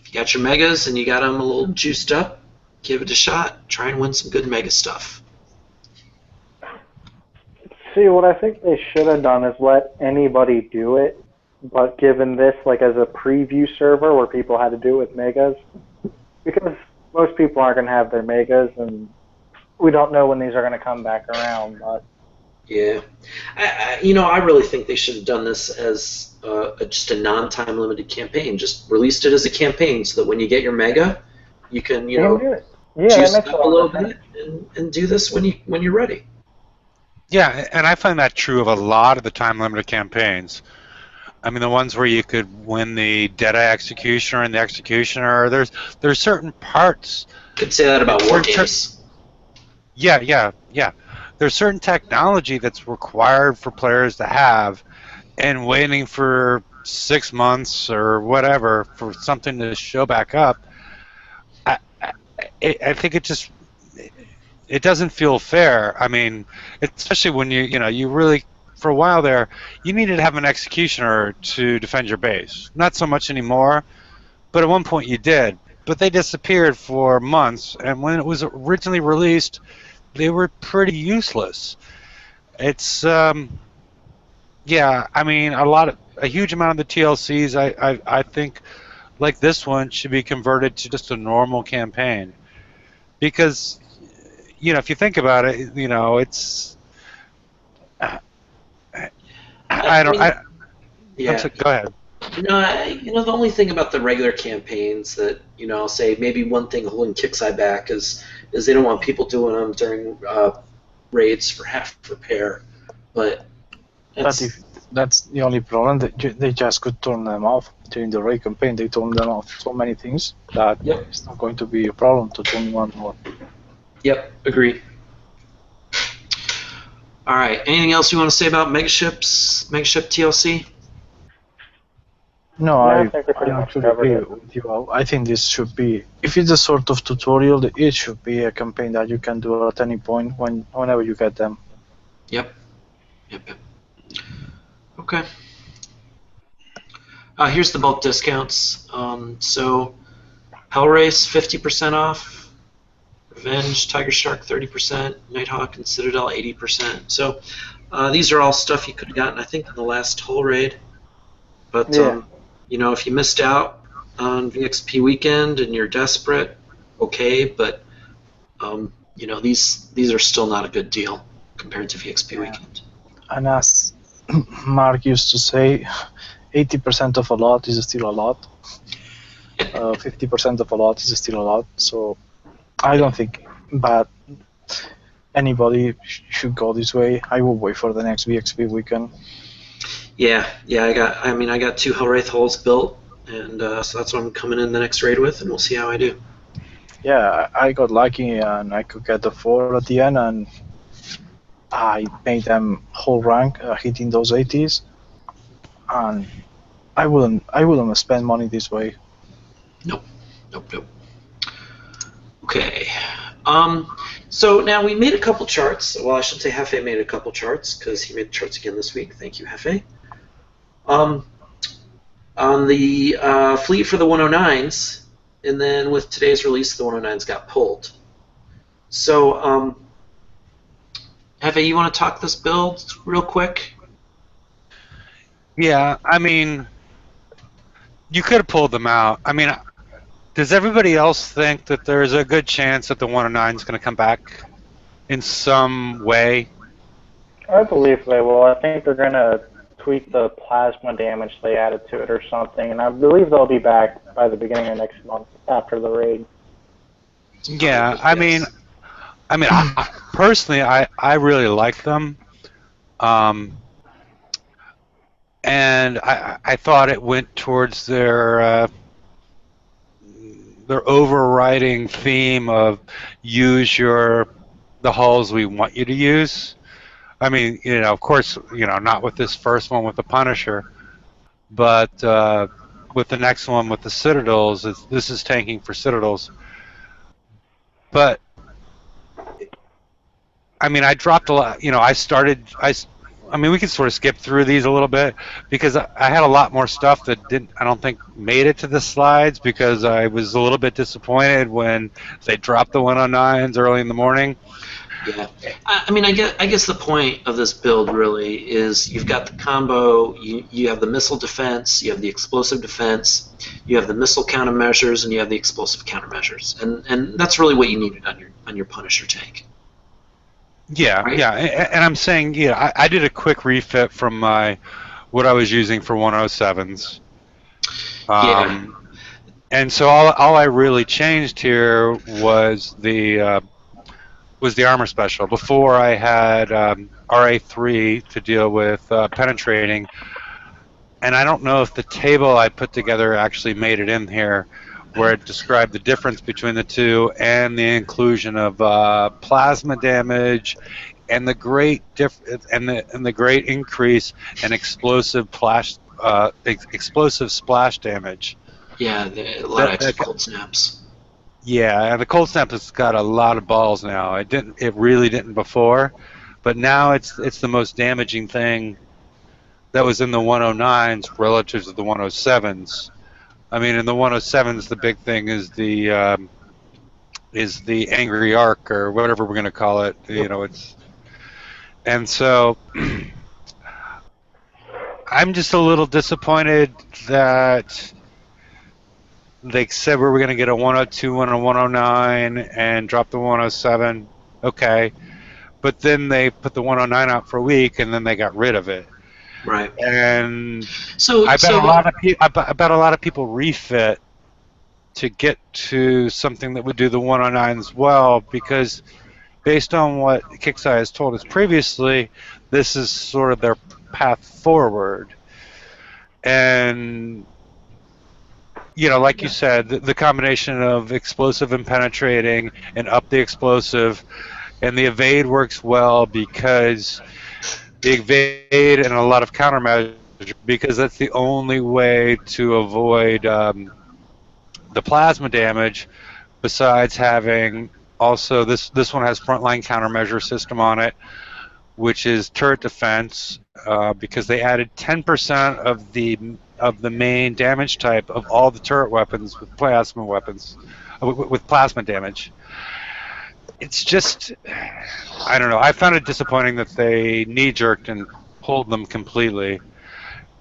If you got your megas and you got them a little juiced up, give it a shot. Try and win some good mega stuff. See, what I think they should have done is let anybody do it, but given this like as a preview server where people had to do it with megas, because most people aren't going to have their megas, and we don't know when these are going to come back around. But Yeah, I really think they should have done this as just a non-time limited campaign. Just released it as a campaign so that when you get your mega, you can You can do it. Yeah, that juice it makes a up a lot little of sense. bit and do this when you're ready. Yeah, and I find that true of a lot of the time limited campaigns. I mean, the ones where you could win the Deadeye Executioner and the Executioner. There's certain parts. Could say that about war games. Yeah. There's certain technology that's required for players to have, and waiting for 6 months or whatever for something to show back up. I think it doesn't feel fair. I mean, especially when you really, for a while there, you needed to have an executioner to defend your base. Not so much anymore, but at one point you did. But they disappeared for months, and when it was originally released, they were pretty useless. It's yeah. I mean, a huge amount of the TLCs, I think, like this one, should be converted to just a normal campaign, because if you think about it, it's I don't. mean, I'm sorry, go ahead. No, the only thing about the regular campaigns that I'll say maybe one thing holding Kixeye back is they don't want people doing them during raids for half repair, but that's the only problem. They just could turn them off during the raid campaign. They turn them off so many things that it's not going to be a problem to turn one more. Yep, agree. All right. Anything else you want to say about Megaship TLC? No, I I think we pretty much actually covered agree it. with you. I think this should be, if it's a sort of tutorial, it should be a campaign that you can do at any point whenever you get them. Yep. Okay. Here's the bulk discounts. So, Hellrace 50% off, Revenge, Tiger Shark 30%, Nighthawk and Citadel 80%. So these are all stuff you could have gotten, I think, in the last whole raid. But if you missed out on VXP weekend and you're desperate, okay. But these are still not a good deal compared to VXP weekend. And as Mark used to say, 80% of a lot is still a lot. 50% of a lot is still a lot. So I don't think anybody should go this way. I will wait for the next VXP weekend. Yeah. I got 2 Hellwraith hulls built, and so that's what I'm coming in the next raid with, and we'll see how I do. Yeah, I got lucky and I could get the 4 at the end, and I made them whole rank hitting those 80s, and I wouldn't spend money this way. Nope. Okay. So now we made a couple charts. Well, I should say Hefe made a couple charts because he made charts again this week. Thank you, Hefe. On the fleet for the 109s, and then with today's release, the 109s got pulled. So, Hefe, you want to talk this build real quick? Yeah, I mean, you could have pulled them out. I mean, does everybody else think that there's a good chance that the 109 is going to come back in some way? I believe they will. I think they're going to tweak the plasma damage they added to it or something, and I believe they'll be back by the beginning of next month after the raid. Yeah, I mean, personally, I really like them, and I thought it went towards their overriding theme of use the hulls we want you to use. I mean, of course, not with this first one with the Punisher, but with the next one with the Citadels, this is tanking for Citadels. But I mean, I dropped a lot. I mean, we can sort of skip through these a little bit because I had a lot more stuff that I don't think made it to the slides because I was a little bit disappointed when they dropped the 109s early in the morning. Yeah, I mean, I guess the point of this build really is you've got the combo. You have the missile defense, you have the explosive defense, you have the missile countermeasures, and you have the explosive countermeasures, and that's really what you needed on your Punisher tank. Yeah, right? Yeah, and I'm saying, I did a quick refit from my what I was using for 107s. Yeah. And so all I really changed here was the armor special. Before I had RA3 to deal with penetrating, and I don't know if the table I put together actually made it in here, where it described the difference between the two and the inclusion of plasma damage and the great and the great increase in explosive splash damage. Yeah, a lot of extra cold snaps. Yeah, and the cold snap has got a lot of balls now. It really didn't before, but now it's the most damaging thing that was in the 109s relative to the 107s. I mean, in the 107s, the big thing is the angry arc or whatever we're going to call it. You know, and so I'm just a little disappointed that they said we were going to get a 102 and a 109 and drop the 107. Okay, but then they put the 109 out for a week and then they got rid of it. Right. And So I bet a lot of people refit to get to something that would do the 109s well, because based on what Kixeye has told us previously, this is sort of their path forward. And you know, like you said, the combination of explosive and penetrating and up the explosive, and the evade works well because the evade and a lot of countermeasure, because that's the only way to avoid the plasma damage. Besides having also this one has frontline countermeasure system on it, which is turret defense, because they added 10% of the main damage type of all the turret weapons with plasma damage. It's just, I don't know. I found it disappointing that they knee-jerked and pulled them completely.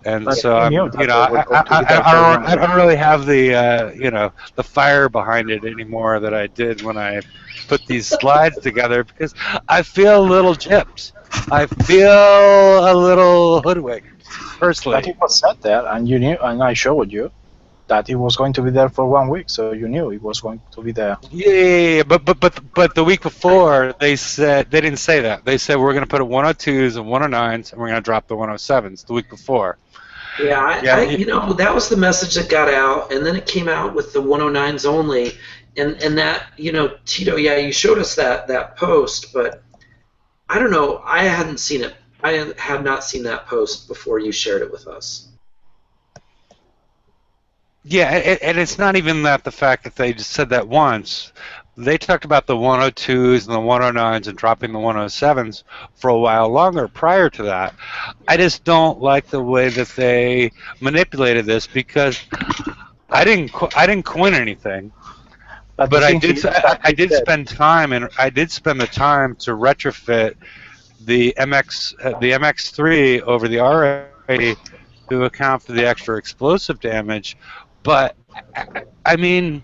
And But so, you knew that I don't really have the fire behind it anymore that I did when I put these slides together, because I feel a little gypped. I feel a little hoodwinked, personally. But it was set there, and you knew, and I showed you that it was going to be there for 1 week, so you knew it was going to be there. Yeah, but the week before they didn't say that. They said we're going to put 102s and 109s, and we're going to drop the 107s the week before. Yeah, you know, that was the message that got out, and then it came out with the 109s only, and that, you know, Tito, yeah, you showed us that post, but I don't know, I hadn't seen it. I had not seen that post before you shared it with us. Yeah, and it's not even that the fact that they just said that once. They talked about the 102s and the 109s and dropping the 107s for a while longer prior to that. I just don't like the way that they manipulated this, because I didn't coin anything, but I did spend time, and I did spend the time to retrofit the MX3 over the RA to account for the extra explosive damage. But I mean,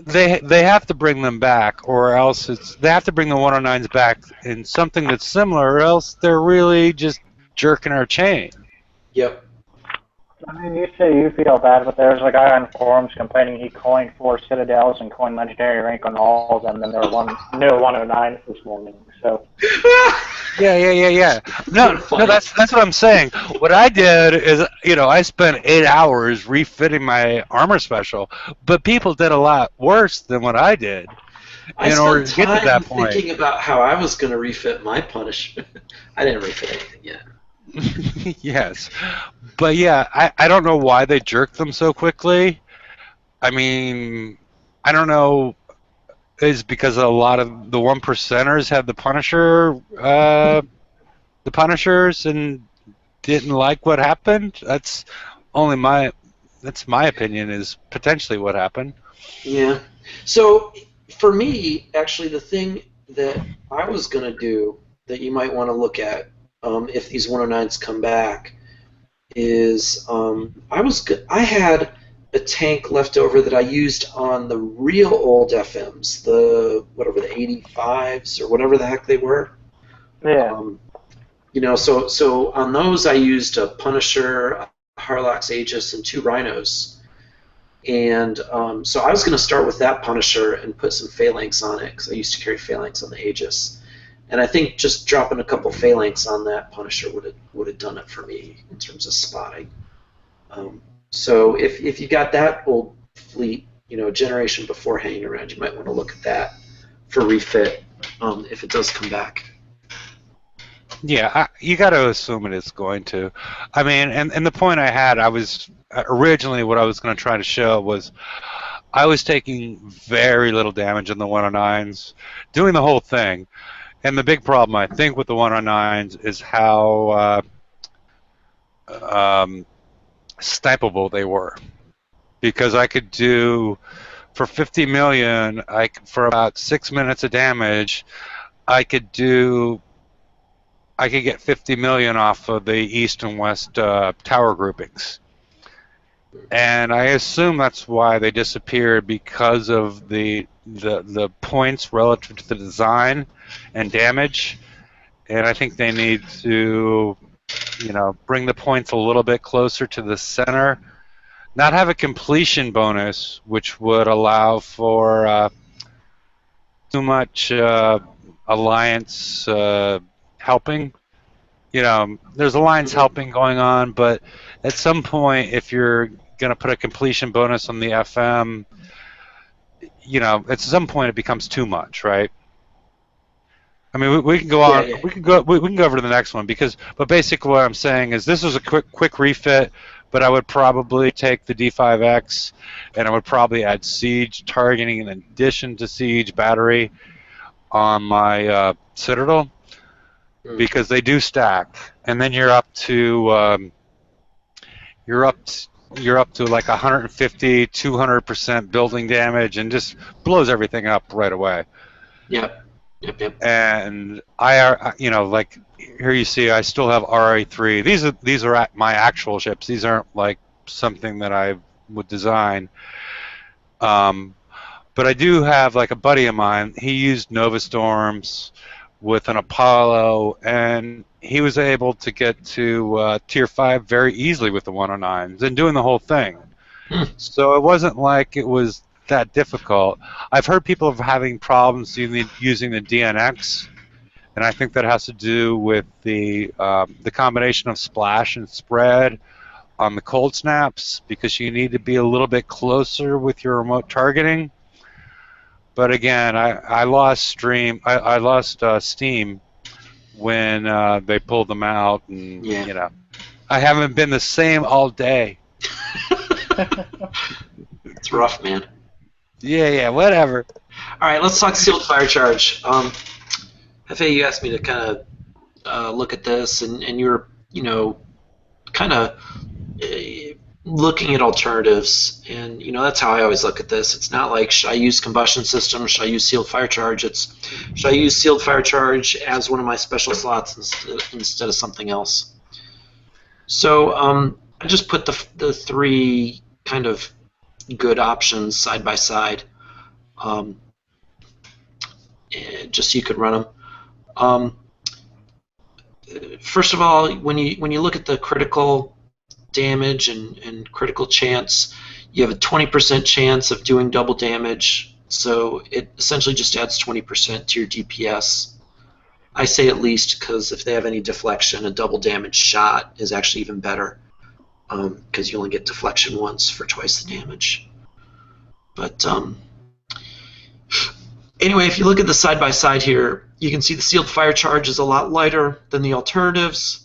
they have to bring them back, or else they have to bring the 109s back in something that's similar, or else they're really just jerking our chain. Yep. I mean, you say you feel bad, but there's a guy on forums complaining he coined 4 Citadels and coined legendary rank on all of them, and there were new 109s this morning. So. Yeah. No, that's what I'm saying. What I did is, you know, I spent 8 hours refitting my armor special, but people did a lot worse than what I did in order to get to that point. Thinking about how I was going to refit my punish. I didn't refit anything yet. Yes, but yeah, I don't know why they jerked them so quickly. I mean, I don't know. Is because a lot of the 1%ers had the Punishers and didn't like what happened. That's my opinion, is potentially what happened. Yeah. So for me, actually, the thing that I was going to do that you might want to look at if these 109s come back is I had a tank left over that I used on the real old FMs, the 85s or whatever the heck they were. Yeah. So on those I used a Punisher, a Harlock's Aegis, and 2 Rhinos. And so I was going to start with that Punisher and put some Phalanx on it, because I used to carry Phalanx on the Aegis. And I think just dropping a couple Phalanx on that Punisher would have done it for me in terms of spotting. So if you got that old fleet, a generation before hanging around, you might want to look at that for refit if it does come back. Yeah, you got to assume it is going to. I mean, and the point I had, I was originally what I was going to try to show was I was taking very little damage on the 109s, doing the whole thing. And the big problem, I think, with the 109s is how snipeable they were. Because I could do, for 50 million, for about 6 minutes of damage, I could get 50 million off of the east and west tower groupings. And I assume that's why they disappeared, because of the points relative to the design and damage. And I think they need to, bring the points a little bit closer to the center. Not have a completion bonus, which would allow for too much alliance helping. There's alliance helping going on, but at some point, if you're going to put a completion bonus on the FM, at some point it becomes too much, right? I mean, we can go on. Yeah. We can go over to the next one, but basically what I'm saying is this was a quick refit, but I would probably take the D5X, and I would probably add siege targeting in addition to siege battery on my Citadel, because they do stack, and then you're up to like 150, 200% building damage, and just blows everything up right away. Yep. And like here you see, I still have RA3. These are my actual ships. These aren't like something that I would design. But I do have like a buddy of mine. He used Nova Storms with an Apollo, and he was able to get to Tier 5 very easily with the 109s and doing the whole thing. So it wasn't like it was that difficult. I've heard people of having problems using the DNX, and I think that has to do with the combination of splash and spread on the cold snaps, because you need to be a little bit closer with your remote targeting. But again, I lost Steam when they pulled them out, and I haven't been the same all day. It's rough, man. Yeah, whatever. All right, let's talk sealed fire charge. Hefe, you asked me to kind of look at this, and you were, kind of looking at alternatives, and that's how I always look at this. It's not like, should I use combustion system, should I use sealed fire charge? It's, should I use sealed fire charge as one of my special slots instead of something else? So I just put the 3 kind of good options side by side, just so you could run them. First of all, when you look at the critical damage and critical chance, you have a 20% chance of doing double damage, so it essentially just adds 20% to your DPS. I say at least, because if they have any deflection, a double damage shot is actually even better, because you only get deflection once for twice the damage. But anyway, if you look at the side by side here, you can see the sealed fire charge is a lot lighter than the alternatives.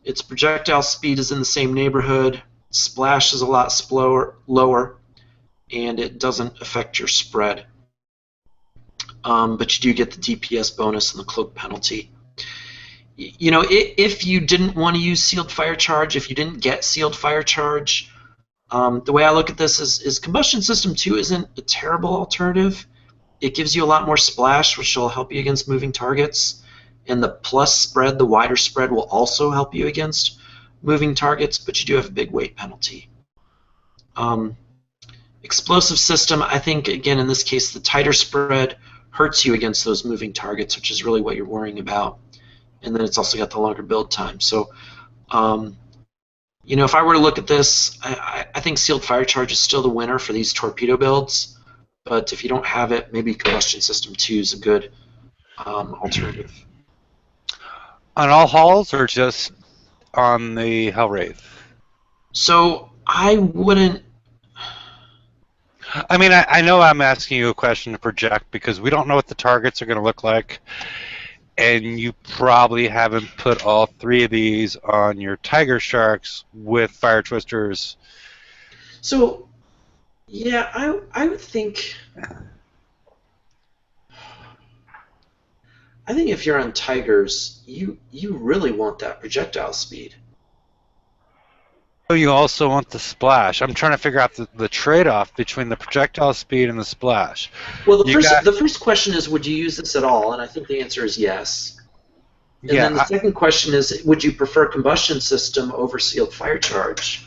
Its projectile speed is in the same neighborhood. Splash is a lot lower, and it doesn't affect your spread. But you do get the DPS bonus and the cloak penalty. If you didn't want to use sealed fire charge, if you didn't get sealed fire charge, the way I look at this is combustion system 2 isn't a terrible alternative. It gives you a lot more splash, which will help you against moving targets, and the plus spread, the wider spread, will also help you against moving targets, but you do have a big weight penalty. Explosive system, I think, again, in this case, the tighter spread hurts you against those moving targets, which is really what you're worrying about. and then it's also got the longer build time. So, if I were to look at this, I think sealed fire charge is still the winner for these torpedo builds. But if you don't have it, maybe combustion system 2 is a good alternative. On all hulls or just on the Hellwraith? So I wouldn't. I mean, I know I'm asking you a question to project because we don't know what the targets are going to look like, and you probably haven't put all 3 of these on your Tiger Sharks with Fire Twisters. So, yeah, I would think. I think if you're on Tigers, you really want that projectile speed. You also want the splash. I'm trying to figure out the trade-off between the projectile speed and the splash. Well, the first question is, would you use this at all? And I think the answer is yes. And then the second question is, would you prefer combustion system over sealed fire charge?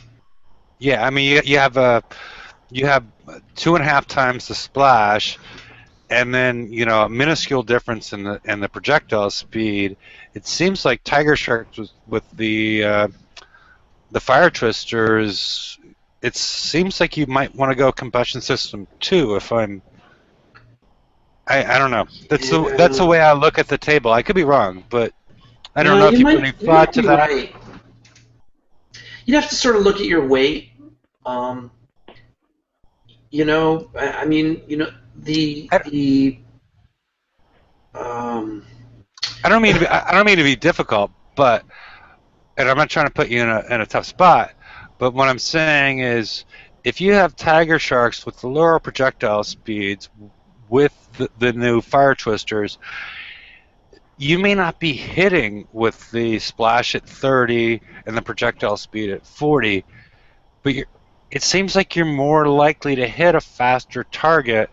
Yeah, I mean, you have 2.5 times the splash, and then a minuscule difference in the projectile speed. It seems like Tiger Sharks with the Fire Twisters, it seems like you might want to go combustion system 2. If I don't know. That's the way I look at the table. I could be wrong, but I don't know if you put any thought to that. Right. You'd have to sort of look at your weight. I mean, I don't mean to be difficult, but, and I'm not trying to put you in a tough spot, but what I'm saying is, if you have Tiger Sharks with the lower projectile speeds with the new Fire Twisters, you may not be hitting with the splash at 30 and the projectile speed at 40, but it seems like you're more likely to hit a faster target.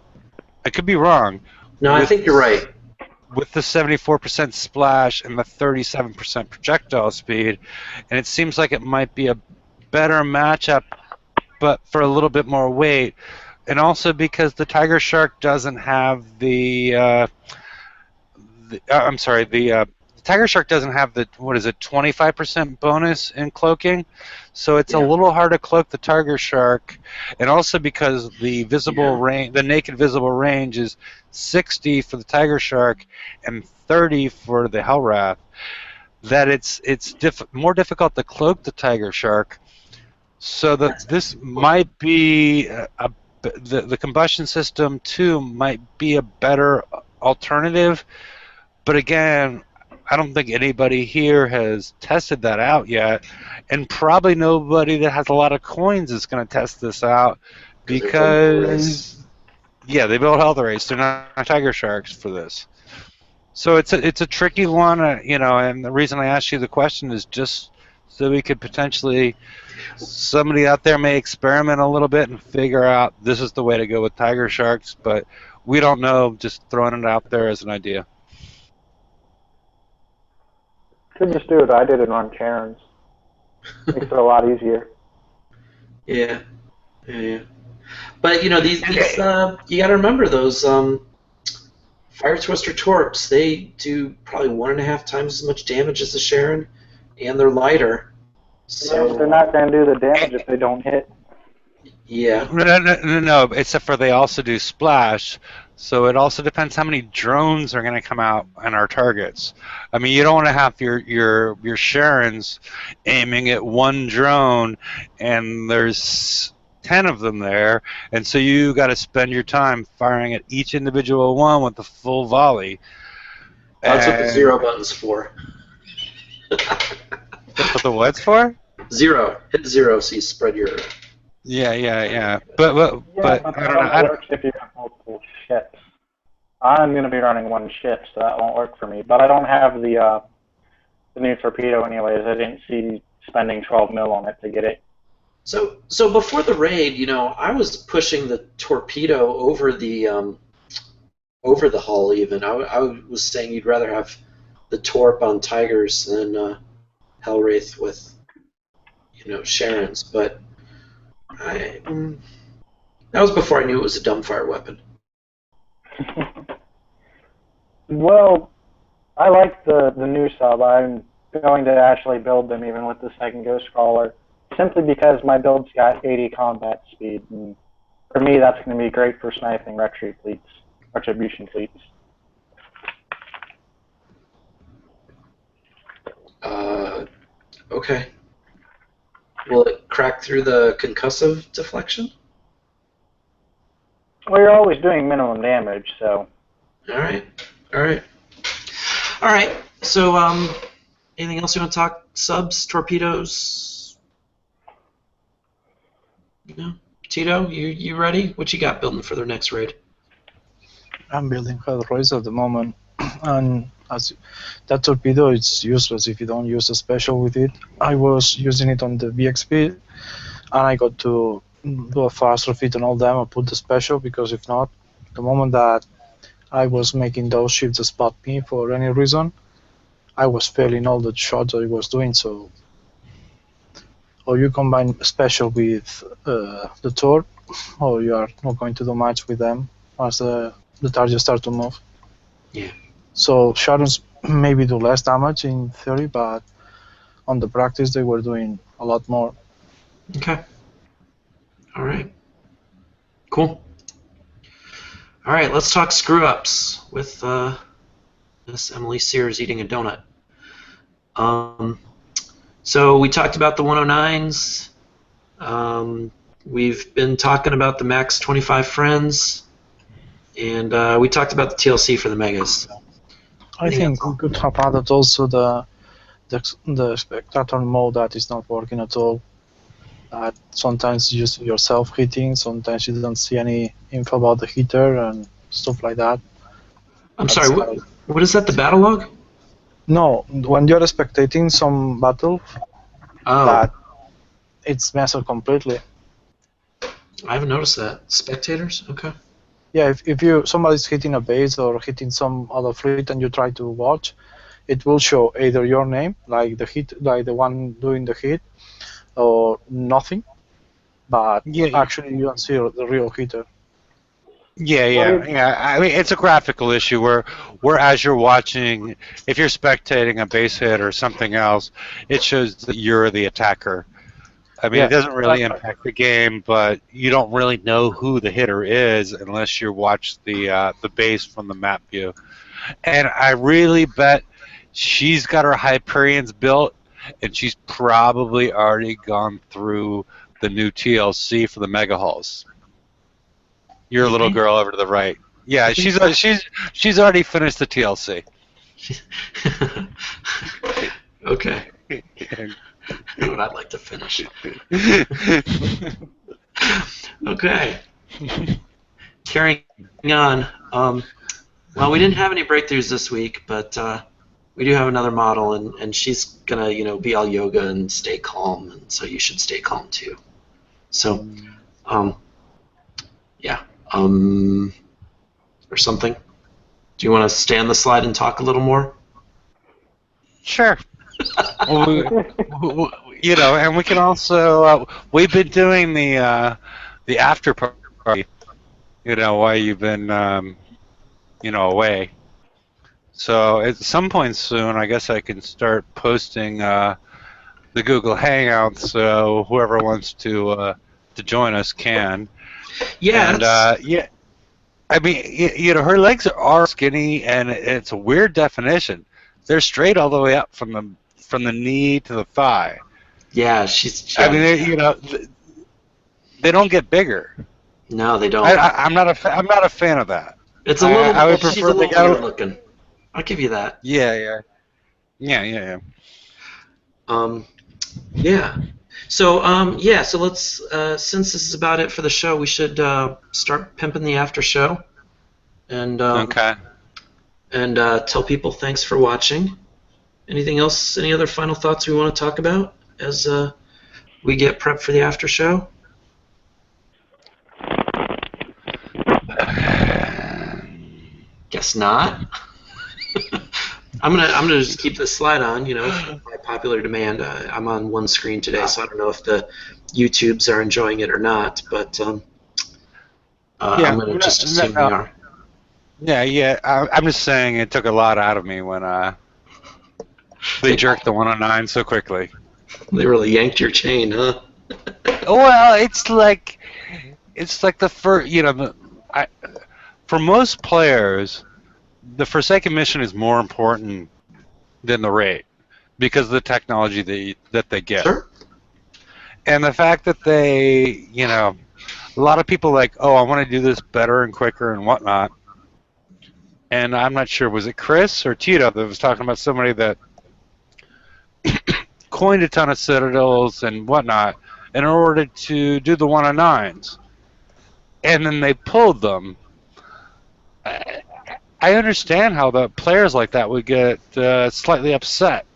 I could be wrong. No, I think you're right. With the 74% splash and the 37% projectile speed, and it seems like it might be a better matchup, but for a little bit more weight, and also because the Tiger Shark doesn't have the Tiger Shark doesn't have the 25% bonus in cloaking, so it's a little hard to cloak the Tiger Shark, and also because the visible range, the naked visible range is 60 for the Tiger Shark and 30 for the Hellwrath, that it's more difficult to cloak the Tiger Shark. So this might be the combustion system 2 might be a better alternative. But again, I don't think anybody here has tested that out yet, and probably nobody that has a lot of coins is going to test this out because, they build Hellwraiths. They're not Tiger Sharks for this. So it's a tricky one, and the reason I asked you the question is just so we could potentially, somebody out there may experiment a little bit and figure out this is the way to go with Tiger Sharks, but we don't know, just throwing it out there as an idea. Could just do it. I did it on Charon's. Makes it a lot easier. Yeah. But these you got to remember those Fire Twister torps. They do probably 1.5 times as much damage as the Charon, and they're lighter. So they're not going to do the damage if they don't hit. Yeah. No. Except for they also do splash. So it also depends how many drones are going to come out on our targets. I mean, you don't want to have your Charons aiming at one drone, and there's 10 of them there, and so you got to spend your time firing at each individual one with the full volley. That's what the 0 button's for. That's what the what's for? 0. Hit 0 so you spread your... Yeah. But I don't know. It works if you have multiple ships. I'm going to be running one ship, so that won't work for me. But I don't have the new torpedo anyways. I didn't see spending 12 mil on it to get it. So before the raid, I was pushing the torpedo over the hull even. I was saying you'd rather have the torp on Tigers than Hellwraith with Charons, but that was before I knew it was a dumbfire weapon. Well, I like the new sub. I'm going to actually build them even with the second Ghost Crawler, simply because my build's got 80 combat speed, and for me that's going to be great for sniping retribution fleets. Okay. Will it crack through the concussive deflection? Well, you're always doing minimum damage, so. All right. All right. All right. So, anything else you want to talk? Subs, torpedoes? No. Tito, you ready? What you got building for their next raid? I'm building Hellraise at the moment, and as that torpedo is useless if you don't use a special with it. I was using it on the BXP, and I got to do a fast refit on all them and put the special, because if not, the moment that I was making those ships spot me for any reason, I was failing all the shots I was doing. So, or you combine special with the Tor, or you are not going to do much with them as the target start to move. Yeah. So Sharons maybe do less damage in theory, but on the practice they were doing a lot more. Okay. All right. Cool. All right, let's talk screw-ups with Miss Emily Sears eating a donut. So we talked about the 109s. We've been talking about the max 25 friends, and we talked about the TLC for the megas. I think we could have added also the spectator mode that is not working at all. Sometimes you see yourself hitting, sometimes you don't see any info about the hitter and stuff like that. I'm sorry, what is that, the battle log? No, when you're spectating some battle, that it's messed completely. I haven't noticed that. Spectators? Okay. Yeah, if somebody's hitting a base or hitting some other fleet and you try to watch, it will show either your name, like the one doing the hit, or nothing, but actually you don't see the real hitter. Yeah. I mean, it's a graphical issue where as you're watching, if you're spectating a base hit or something else, it shows that you're the attacker. I mean, it doesn't really impact the game, but you don't really know who the hitter is unless you watch the base from the map view. And I really bet she's got her Hyperions built, and she's probably already gone through the new TLC for the Mega Hulls. Your little girl over to the right. Yeah, she's already finished the TLC. Okay. What I'd like to finish. Okay. Carrying on. Well, we didn't have any breakthroughs this week, but we do have another model, and she's gonna, be all yoga and stay calm, and so you should stay calm too. So, yeah. Or something. Do you want to stay on the slide and talk a little more? Sure. And we can also we've been doing the after party, while you've been away. So at some point soon, I guess I can start posting the Google Hangouts, so whoever wants to join us can. Yeah. And I mean, her legs are skinny, and it's a weird definition. They're straight all the way up from the knee to the thigh. Yeah, she's. I mean, they don't get bigger. No, they don't. I'm not a fan of that. It's a little. I would prefer she's a little weird looking. I'll give you that. Yeah. Yeah. So So let's. Since this is about it for the show, we should start pimping the after show. And okay. And tell people thanks for watching. Anything else? Any other final thoughts we want to talk about as we get prepped for the after show? Guess not. I'm gonna just keep this slide on. By popular demand. I'm on one screen today, so I don't know if the YouTubes are enjoying it or not. But I'm gonna just assume they are. Yeah. I'm just saying it took a lot out of me when they jerked the 109 so quickly. They really yanked your chain, huh? Well, it's like the first, for most players, the Forsaken mission is more important than the raid because of the technology that they get. Sure. And the fact that a lot of people like, oh, I want to do this better and quicker and whatnot. And I'm not sure, was it Chris or Tito that was talking about somebody that coined a ton of citadels and whatnot in order to do the 109s. And then they pulled them. I understand how the players like that would get slightly upset.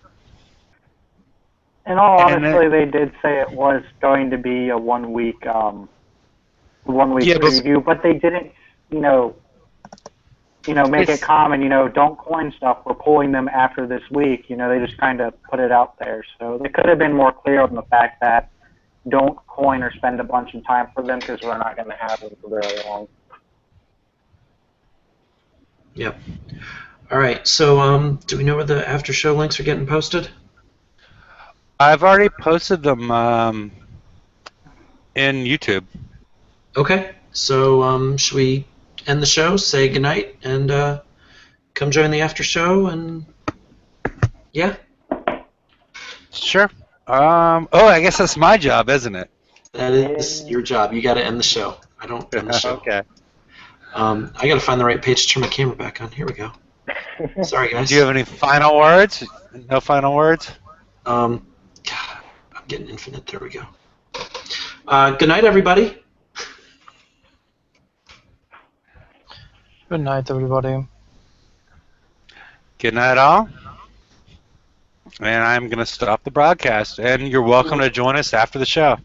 In all And honesty, they did say it was going to be a 1 week, Yeah, but preview, but they didn't, make it common. Don't coin stuff. We're pulling them after this week. They just kind of put it out there. So they could have been more clear on the fact that don't coin or spend a bunch of time for them because we're not going to have them for very long. Yep. All right. So, do we know where the after show links are getting posted? I've already posted them in YouTube. Okay. So, should we end the show, say goodnight, and come join the after show? And yeah. Sure. I guess that's my job, isn't it? That is your job. You got to end the show. I don't end the show. Okay. I got to find the right page to turn my camera back on. Here we go. Sorry, guys. Do you have any final words? No final words? God, I'm getting infinite. There we go. Good night, everybody. Good night, everybody. Good night, all. And I'm going to stop the broadcast. And you're welcome to join us after the show.